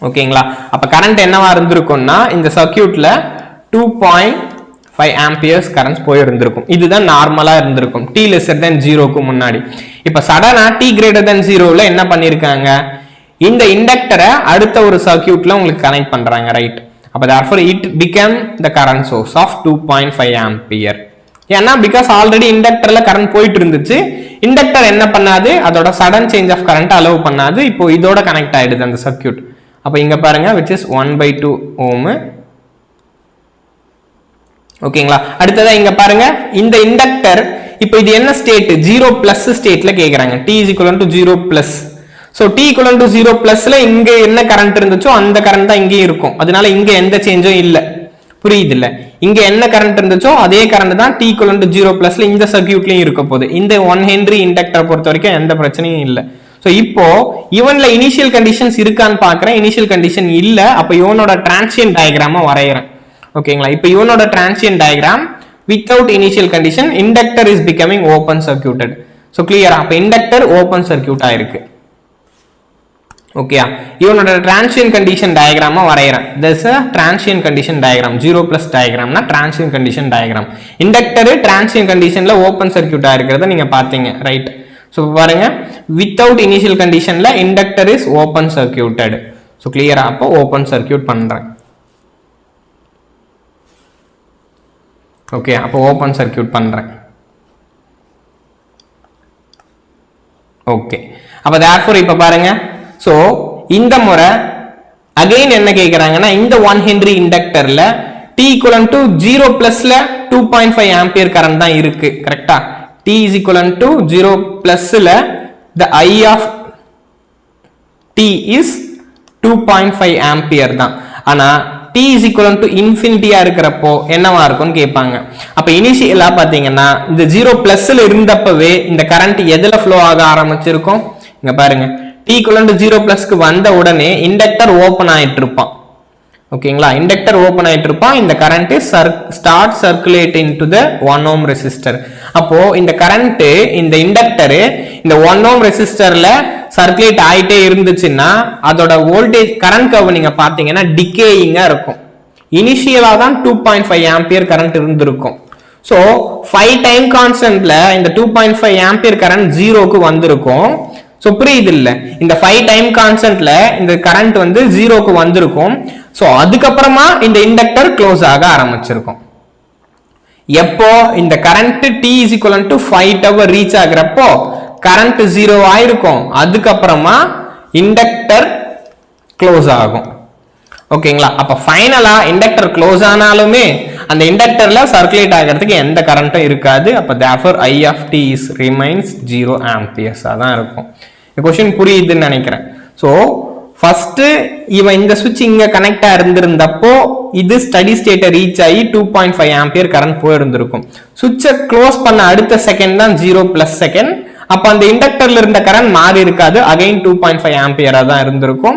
ஓகேங்களா, அப்ப கரண்ட் என்னவா இருந்திருக்கும்னா இந்த சர்க்யூட்ல 2.5 amperes கரண்ட் போய் இருந்திருக்கும். இதுதான் நார்மலா இருந்திருக்கும் t lesser than 0 க்கு முன்னாடி. இப்ப சடனா t greater than 0 ல என்ன பண்ணிருக்காங்க, இந்த இண்டக்டரை அடுத்த ஒரு சர்க்யூட்ல உங்களுக்கு கனெக்ட் பண்றாங்க, ரைட். அப்ப therefore it became the current source of 2.5 ampere. ஏன்னா பிகாஸ் ஆல்ரெடி இண்டக்டர்ல கரண்ட் போயிட்டு இருந்துச்சு, இண்டக்டர் என்ன பண்ணாது, அதோட sudden change of current allow பண்ணாது, இப்போ இதோட கனெக்ட் ஆயிடுது அந்த சர்க்யூட். அப்ப இங்க பாருங்க which is 1/2 ohm. ஓகேங்களா, அடுத்ததா இங்க பாருங்க இந்த இண்டக்டர் இப்போ இது என்ன ஸ்டேட், 0 பிளஸ் ஸ்டேட்ல கேக்குறாங்க, t is equal to 0 plus. So t equal to 0 பிளஸ்ல இங்க என்ன கரண்ட் இருந்துச்சோ அந்த கரண்ட் தான் இங்கே இருக்கும், அதனால இங்க எந்த சேஞ்சும் இல்ல, புரியுது இல்ல. இங்க என்ன கரண்ட் இருந்துச்சோ அதே கரண்ட் தான் t equal to 0 பிளஸ்ல இந்த சர்க்யூட்லயும் இருக்க போகுது. இந்த 1 Henry இண்டக்டரை பொறுத்த வரைக்கும் எந்த பிரச்சனையும் இல்ல. சோ இப்போ இவன்ல இனிஷியல் கண்டிஷன்ஸ் இருக்கான்னு பாக்குறேன், இனிஷியல் கண்டிஷன் இல்ல. அப்ப இவனோட டிரான்சியன்ட் டயகிராம வரையறேன். ஓகேங்களா, இப்போ இவனோட transient diagram without initial condition inductor is becoming open circuited. so clear, அப்ப இண்டக்டர் ஓபன் சர்க்யூட் ஆயிருக்கு. ஓகேயா, இவனோட டிரான்சியன்ட் கண்டிஷன் டயகிராம வரையறேன். this is a transient condition diagram, 0 plus diagramனா transient condition diagram. Inductor transient conditionல ஓபன் சர்க்யூட் ஆயிருக்கிறத நீங்க பாத்தீங்க, ரைட். சோ பாருங்க without initial conditionல inductor is open circuited. so clear, அப்ப ஓபன் சர்க்யூட் பண்றேன். ஓகே, அப்ப ஓபன் சர்க்யூட் பண்றேன். ஓகே, அப்ப therefore இப்ப பாருங்க, சோ இந்த முறை அகைன் என்ன கேக்குறாங்கன்னா இந்த 1 Henry இண்டக்டர்ல t equivalent to 0 பிளஸ்ல 2.5 ampere current தான் இருக்கு, கரெக்ட்டா. t is equivalent to 0 பிளஸ்ல the I of t is 2.5 ampere தான். ஆனா t is equivalent to இன்ஃபினிட்டியா இருக்கிறப்போ என்னவா இருக்கும்னு கேட்பாங்க. அப்ப இனிஷியலா பாத்தீங்கன்னா இந்த 0 பிளஸ்ல இருந்தப்பவே இந்த கரண்ட் எதுல ஃப்ளோ ஆக ஆரம்பிச்சிருக்கும், இங்க பாருங்க t equivalent to 0 பிளஸ்க்கு வந்த உடனே இண்டக்டர் ஓபன் ஆயிட்டு இருப்பான். ஓகேங்களா, இண்டக்டர் ஓபன் ஆயிட்டு இருப்பான், இந்த current start circulate into the 1 ohm resistor. அப்போ இந்த கரண்ட் இந்த இண்டக்டர் இந்த 1 ohm ரெசிஸ்டர்ல சர்க்குலேட் ஆயிட்டே இருந்துச்சுன்னா அதோட வோல்டேஜ் கரண்ட் கர்வ் நீங்க பாத்தீங்கன்னா டிகேயிங்கா இருக்கும். இனிஷியலா தான் 2.5 ஆம்பியர் கரண்ட் இருந்திருக்கும். சோ 5 டைம் கான்ஸ்டன்ட்ல இந்த 2.5 ஆம்பியர் கரண்ட் 0க்கு வந்திருக்கும். சோ புரியுது இல்ல, இந்த 5 டைம் கான்ஸ்டன்ட்ல இந்த கரண்ட் வந்து 0க்கு வந்திருக்கும். சோ அதுக்கப்புறமா இந்த இண்டக்டர் க்ளோஸ் ஆக ஆரம்பிச்சிருக்கும். எப்போ இந்த current t is equivalent to 5 டவர் ரீச் ஆகுறப்போ கரண்ட் 0 ஆயிருக்கும், அதுக்கப்புறமா இண்டக்டர் க்ளோஸ் ஆகும். ஓகேங்களா, அப்ப ஃபைனலா இண்டக்டர் க்ளோஸ் ஆனாலுமே அந்த இண்டக்டர்ல சர்க்குலேட் ஆகிறதுக்கு எந்த கரண்ட்டும் இருக்காது. அப்ப therefore I of t is remains 0 amperes தான் இருக்கும். இந்த क्वेश्चन புரியுதுன்னு நினைக்கிறேன். சோ ஃபர்ஸ்ட் இவன் இந்த சுவிட்ச் இங்க கனெக்ட் இருந்திருந்தப்போ இது ஸ்டடி ஸ்டேட்டை ரீச் ஆகி 2.5 ஆம்பியர் கரண்ட் போயிருந்திருக்கும். சுவிட்சை க்ளோஸ் பண்ண அடுத்த செகண்ட் தான் 0 பிளஸ் செகண்ட். அப்ப அந்த இண்டக்டர்ல இருந்த கரண்ட் மாறி இருக்காது, அகைன் 2.5 ஆம்பியரா தான் இருந்திருக்கும்.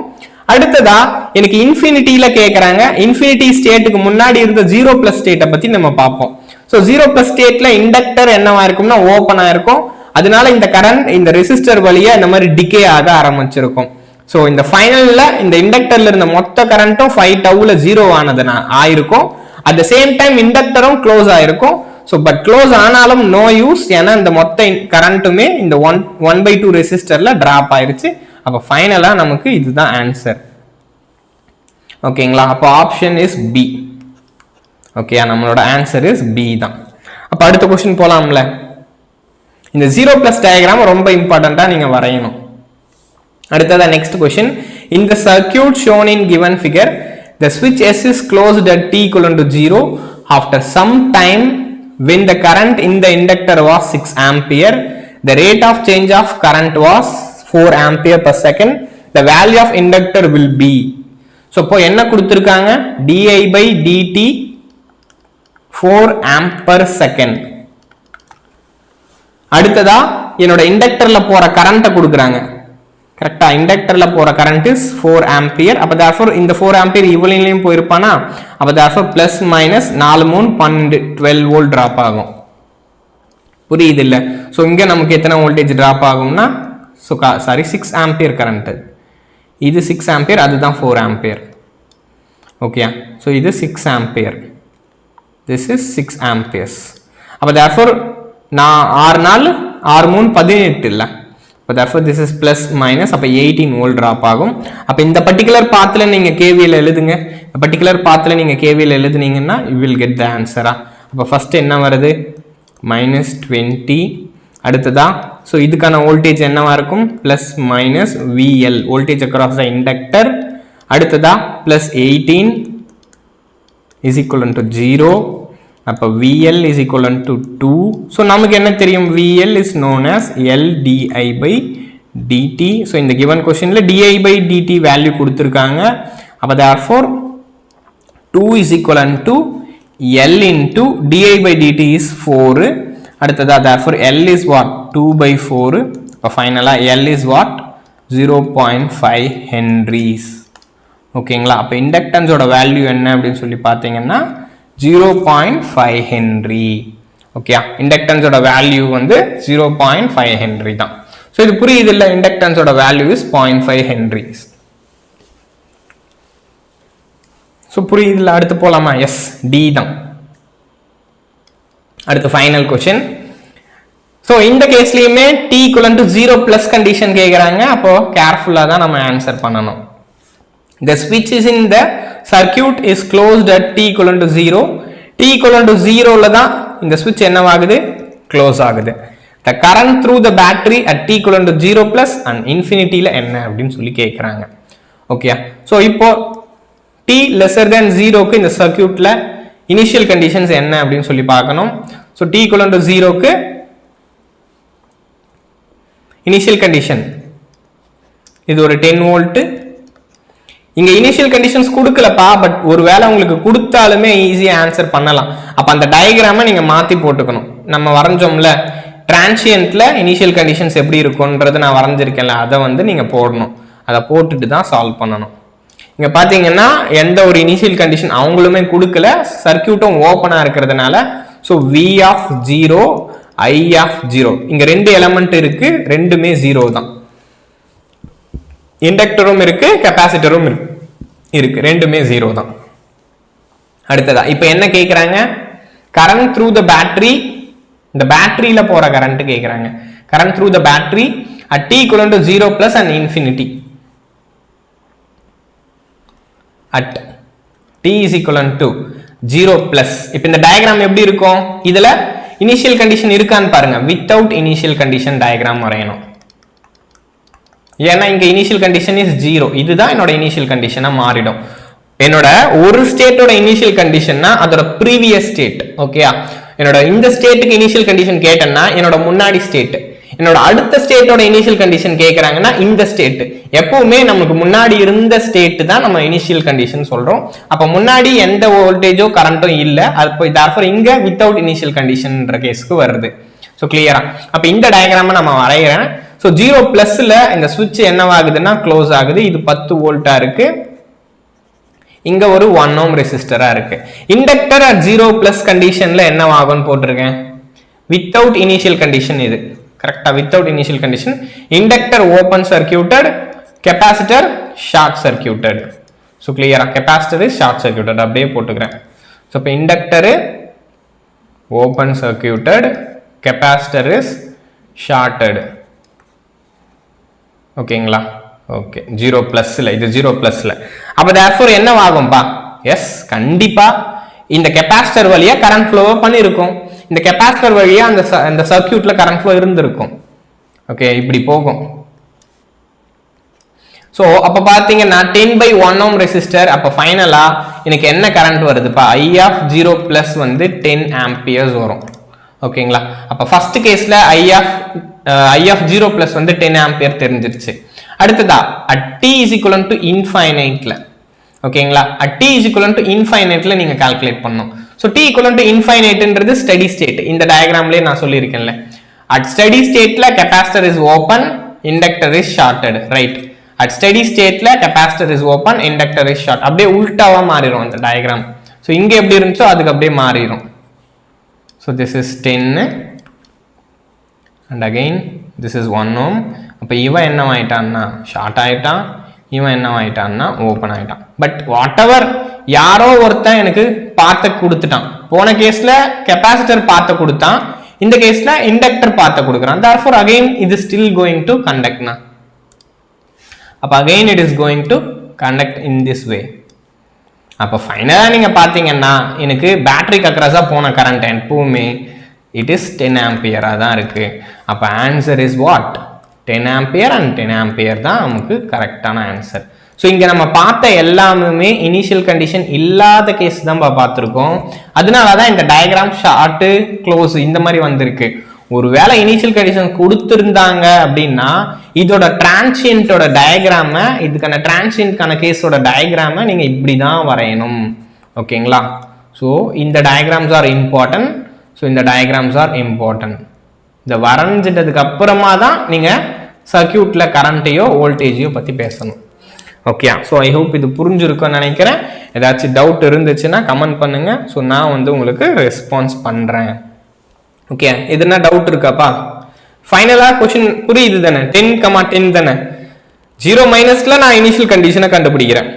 அடுத்ததா எனக்கு இன்ஃபினிட்டியில கேக்குறாங்க, இன்ஃபினிட்டி ஸ்டேட்டுக்கு முன்னாடி இருந்த 0 பிளஸ் ஸ்டேட்டை பத்தி நம்ம பார்ப்போம். சோ 0 பிளஸ் ஸ்டேட்ல இண்டக்டர் என்னவா இருக்கும்னா ஓபனா இருக்கும், அதனால இந்த கரண்ட் இந்த ரெசிஸ்டர் வழியா இந்த மாதிரி டிகே ஆக ஆரம்பிச்சிருக்கும். சோ இந்த ஃபைனல்ல இந்த இண்டக்டர்ல இருந்த மொத்த கரண்ட்டும் 5 டவுல 0 ஆனதுனா ஆயிருக்கும். அட் தி சேம் டைம் இண்டக்டரும் க்ளோஸ் ஆயிருக்கும். சோ பட் க்ளோஸ் ஆனாலும் நோ யூஸ், ஏன்னா இந்த மொத்த கரண்ட்டுமே இந்த 1/2 ரெசிஸ்டர்ல டிராப் ஆயிருச்சு. அப்ப ஃபைனலா நமக்கு இதுதான் ஆன்சர். ஓகேங்களா, அப்ப ஆப்ஷன் இஸ் பி. ஓகே, நம்மளோட ஆன்சர் இஸ் பி தான். அப்ப அடுத்த क्वेश्चन போலாம்ல. இந்த 0 plus diagram ரொம்ப இம்பார்ட்டண்டா நீங்க வரையணும். அடுத்ததா next question. In the circuit shown in given figure, the switch S is closed at t equal to 0 after some time when the current in the inductor was 6 ampere. The rate of change of current was 4 ampere per second. The value of inductor will be. So இப்போ என்ன கொடுத்திருக்காங்க? di by dt 4 amp per second. அடுத்ததா என்னோட இண்டக்டர்ல போற கரண்ட கொடுக்கறாங்க. கரெக்ட்டா? இண்டக்டர்ல போற current is 4 ampere. அப்ப therefore இந்த 4 ampere இவ்வளவுலயும் போயிருப்பானா? அப்ப therefore plus minus 4 3 12 12 volt drop ஆகும். புரியுது இல்ல? சோ இங்க நமக்கு எத்தனை வோல்டேஜ் drop ஆகும்னா சாரி 6 ampere current. இது 6 ampere, அதுதான் 4 ampere. ஓகேயா? சோ இது 6 ampere. This is 6 amperes. அப்ப therefore நான் 6 4 6 3 18 இல்ல. அப்ப therefore this is plus minus அப்ப 18 volt drop ஆகும். அப்ப இந்த பர்టిక్యులர் பாத்ல நீங்க KVL எழுதுங்க. இந்த பர்టిక్యులர் பாத்ல நீங்க KVL எழுதுனீங்கன்னா you will get the answer. அப்ப ஃபர்ஸ்ட் என்ன வருது? -20. அடுத்ததா சோ இதுக்கான வோல்டேஜ் என்னவா இருக்கும்? plus minus VL voltage across the inductor. அடுத்ததா plus 18 is equivalent to 0. அப்ப VL is equivalent to 2. so நமக்கு என்ன தெரியும்? VL is known as L di by dt. so இந்த given questionல di by dt value கொடுத்திருக்காங்க. அப்ப therefore 2 is equivalent to L into di by dt is 4. அடுத்ததா therefore L is what? 2 by 4. அப்ப ஃபைனலா L is what? 0.5 henries. ஓகேங்களா? அப்ப இண்டக்டன்ஸோட value என்ன அப்படினு சொல்லி பாத்தீங்கன்னா 0.5 ஹென்றி. ஓகேயா? இண்டக்டன்ஸோட வேல்யூ வந்து 0.5 ஹென்றி தான். சோ இது புரியுது இல்ல? இண்டக்டன்ஸோட வேல்யூ இஸ் 0.5 ஹென்ரிஸ். சோ புரியுது இல்ல? அடுத்து போலாமா? எஸ், டி தான். அடுத்து ஃபைனல் क्वेश्चन. சோ இந்த கேஸ்லயுமே t equivalent to 0 plus condition கேக்குறாங்க. அப்போ கேர்ஃபுல்லா தான் நம்ம ஆன்சர் பண்ணனும். The switch is in the circuit is closed at t equivalent to 0. t equivalent to 0 ல தான் இந்த switch என்னவாகுது? க்ளோஸ் ஆகுது. The current through the battery at t equivalent to 0 plus and infinity ல என்ன அப்படினு சொல்லி கேக்குறாங்க. ஓகேயா? சோ இப்போ t lesser than 0 க்கு இந்த சர்க்யூட்ல இனிஷியல் கண்டிஷன்ஸ் என்ன அப்படினு சொல்லி பார்க்கணும். சோ t equivalent to 0 க்கு இனிஷியல் கண்டிஷன் இது ஒரு 10 வோல்ட். இங்க இனிஷியல் கண்டிஷன்ஸ் கொடுக்கலப்பா, பட் ஒருவேளை உங்களுக்கு கொடுத்தாலுமே ஈஸியா ஆன்சர் பண்ணலாம். அப்ப அந்த டயகிராமை நீங்க மாத்தி போட்டுக்கணும். நம்ம வரைஞ்சோம்ல டிரான்சியன்ட்ல இனிஷியல் கண்டிஷன்ஸ் எப்படி இருக்கும்ன்றது நான் வரைஞ்சிருக்கேன்ல, அதை வந்து நீங்க போடணும். அதை போட்டுட்டு தான் சால்வ் பண்ணணும். இங்க பாத்தீங்கன்னா எந்த ஒரு இனிஷியல் கண்டிஷன் அவங்களுமே கொடுக்கல, சர்க்யூட்டும் ஓப்பனா இருக்கிறதுனால so V of 0 I of 0 இங்க ரெண்டு எலமெண்ட் இருக்கு, ரெண்டுமே 0 தான். இண்டக்டரும் இருக்கு, கெபாசிட்டரும் இருக்கு, ரெண்டுமே 0 தான். அடுத்ததா இப்போ என்ன கேக்குறாங்க? கரண்ட் த்ரூ த பேட்டரி, இந்த பேட்டரியில போற கரண்ட் கேக்குறாங்க. Current through the battery at t equivalent to 0 plus and infinity at t is equivalent to 0 plus. இப்போ இந்த டயகிராம் எப்படி இருக்கும்? இதுல இனிஷியல் கண்டிஷன் இருக்கான்னு பாருங்க. வித்தவுட் இனிஷியல் கண்டிஷன் டயகிராம் வரையணும். ஏன்னா இங்க இனிஷியல் கண்டிஷன் இஸ் 0. இதுதான் என்னோட இனிஷியல் கண்டிஷனா மாறிடும். என்னோட ஒரு ஸ்டேட்டோட இனிஷியல் கண்டிஷன்னா அதோட ப்ரீவியஸ் ஸ்டேட். ஓகேயா? என்னோட இந்த ஸ்டேட்டுக்கு இனிஷியல் கண்டிஷன் கேட்டேன்னா என்னோட முன்னாடி ஸ்டேட், என்னோட அடுத்த ஸ்டேட்டோட இனிஷியல் கண்டிஷன் கேக்குறாங்கன்னா இந்த ஸ்டேட். எப்பவுமே நமக்கு முன்னாடி இருந்த ஸ்டேட் தான் நம்ம இனிஷியல் கண்டிஷன் சொல்றோம். அப்ப முன்னாடி எந்த வோல்டேஜோ கரண்டோ இல்ல, அப்போ therefore இங்க வித்தவுட் இனிஷியல் கண்டிஷன்ன்ற கேஸ்க்கு வருது. சோ கிளியரா? அப்ப இந்த டயகிராமை நம்ம வரையறேன். சோ 0 பிளஸ்ல இந்த சுவிட்ச் என்னவாகுதுன்னா க்ளோஸ் ஆகுது. இது 10 வோல்ட்டா இருக்கு, இங்க ஒரு 1 ohm ரெசிஸ்டரா இருக்கு. இண்டக்டர் at 0 பிளஸ் கண்டிஷன்ல என்னவாகும்னு போட்டிருக்கேன். வித்தவுட் இனிஷியல் கண்டிஷன் இது. கரெக்டா? Without initial condition. Inductor open circuited, capacitor short circuited. So கிளியரா? கெபாசிட்டர் இஸ் ஷார்ட் சர்க்யூட்டட் அப்படியே போட்டுக்கிறேன். சோ இப்போ inductor open circuited, capacitor is shorted. ஓகேங்களா? ஓகே, 0 பிளஸ்ல இது 0 பிளஸ்ல. அப்ப therefore என்னவாகும்பா? எஸ், கண்டிப்பா இந்த கெபாசிட்டர் வழியா கரண்ட் ஃப்ளோ பண்ணிருக்கும். இந்த கெப்பாசிட்டர் வழியா அந்த சர்க்யூட்ல கரண்ட் ஃப்ளோ இருந்திருக்கும். ஓகே, இப்படி போகும். ஸோ அப்போ பார்த்தீங்கன்னா 10/1 ohm ரெசிஸ்டர். அப்போ ஃபைனலாக எனக்கு என்ன கரண்ட் வருதுப்பா? I of 0 plus வந்து 10 amperes வரும். ஓகேங்களா? அப்போ ஃபர்ஸ்ட் கேஸில் I of 0 plus வந்து 10 ampere தெரிஞ்சிருச்சு. அடுத்ததா at t is equal to infiniteல, ஓகேங்களா, at t is equal to infiniteல நீங்கள் கால்குலேட் பண்ணணும். ஸோ t equal to infiniteன்றது ஸ்டெடி ஸ்டேட். இந்த டயக்ராம்லேயே நான் சொல்லியிருக்கேன்ல, at steady stateல capacitor is open, inductor is shorted, right? At steady stateல capacitor is open, inductor is short. அப்படியே உல்டாவா மாறிடும் அந்த டயக்ராம். ஸோ இங்க எப்படி இருந்துச்சோ அதுக்கு அப்படியே மாறிடும். So this is 10 and again this is 1 ohm. அப்போ இவன் என்ன ஆயிட்டான்னா ஷார்ட் ஆயிட்டான், இவன் என்ன ஆயிட்டான்னா ஓப்பன் ஆயிட்டான். பட் வாட் எவர் யாரோ ஒருத்தன் எனக்கு பார்த்த கொடுத்துட்டான். போன கேஸ்ல கெப்பாசிட்டர் பார்த்த கொடுத்தான், இந்த கேஸ்ல இண்டக்டர் பார்த்த கொடுக்குறான். therefore again இது still going to conduct na. அப்போ again it is going to conduct in this way. அப்போ ஃபைனலாக நீங்கள் பார்த்தீங்கன்னா எனக்கு பேட்டரிக்கு அக்ராஸாக போன கரண்ட் எப்பவுமே it is 10 ampere தான் இருக்குது. அப்போ answer is what? 10 ampere and 10 ampere தான் நமக்கு கரெக்டான ஆன்சர். ஸோ இங்கே நம்ம பார்த்த எல்லாமே இனிஷியல் கண்டிஷன் இல்லாத கேஸ் தான் பார்த்துருக்கோம். அதனால தான் இந்த டயக்ராம் ஷார்ட்டு க்ளோஸ் இந்த மாதிரி வந்திருக்கு. ஒருவேளை இனிஷியல் கண்டிஷன் கொடுத்துருந்தாங்க அப்படின்னா இதோட டிரான்சியன்ட்டோட டயக்ராமை, இதுக்கான டிரான்சியன்ட்கான கேஸோட டயக்ராமை நீங்கள் இப்படி தான் வரையணும். ஓகேங்களா? ஸோ இந்த டயக்ராம்ஸ் ஆர் இம்பார்ட்டன்ட். ஸோ இந்த டயக்ராம்ஸ் ஆர் இம்பார்ட்டன்ட். இதை வரைஞ்சிட்டதுக்கு அப்புறமா தான் நீங்கள் சர்க்யூட்டில் கரண்ட்டையோ வோல்டேஜையோ பற்றி பேசணும். ஓகே, ஸோ ஐ ஹோப் இது புரிஞ்சிருக்கும்னு நினைக்கிறேன். ஏதாச்சும் டவுட் இருந்துச்சுன்னா கமெண்ட் பண்ணுங்கள். ஸோ நான் வந்து உங்களுக்கு ரெஸ்பான்ஸ் பண்ணுறேன். ஓகே, எதுனா டவுட் இருக்காப்பா? ஃபைனலாக கொஸ்டின் புரியுது தானே? 10,10 தானே? 0- நான் இனிஷியல் கண்டிஷனை கண்டுபிடிக்கிறேன்.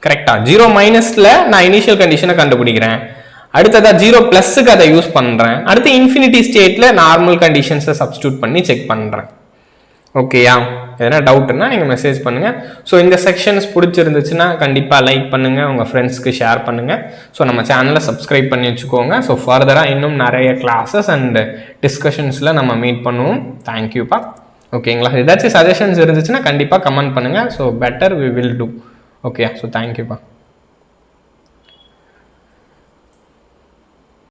கரெக்டா? 0- நான் இனிஷியல் கண்டிஷனை கண்டுபிடிக்கிறேன். அடுத்ததா 0+க்கு அதை யூஸ் பண்ணுறேன். அடுத்து இன்ஃபினிட்டி ஸ்டேட்டில் நார்மல் கண்டிஷன்ஸை சப்ஸ்டியூட் பண்ணி செக் பண்ணுறேன். ஓகேயா? எதனா டவுட்னா நீங்கள் மெசேஜ் பண்ணுங்கள். ஸோ இந்த செக்ஷன்ஸ் பிடிச்சிருந்துச்சுன்னா கண்டிப்பாக லைக் பண்ணுங்கள், உங்கள் ஃப்ரெண்ட்ஸ்க்கு ஷேர் பண்ணுங்கள். ஸோ நம்ம சேனலை சப்ஸ்கிரைப் பண்ணி வச்சுக்கோங்க. ஸோ ஃபர்தராக இன்னும் நிறைய கிளாஸஸ் அண்ட் டிஸ்கஷன்ஸில் நம்ம மீட் பண்ணுவோம். தேங்க்யூப்பா. ஓகேங்களா? ஏதாச்சும் சஜஷன்ஸ் இருந்துச்சுன்னா கண்டிப்பாக கமெண்ட் பண்ணுங்கள். So better we will do. Okay, so தேங்க்யூப்பா.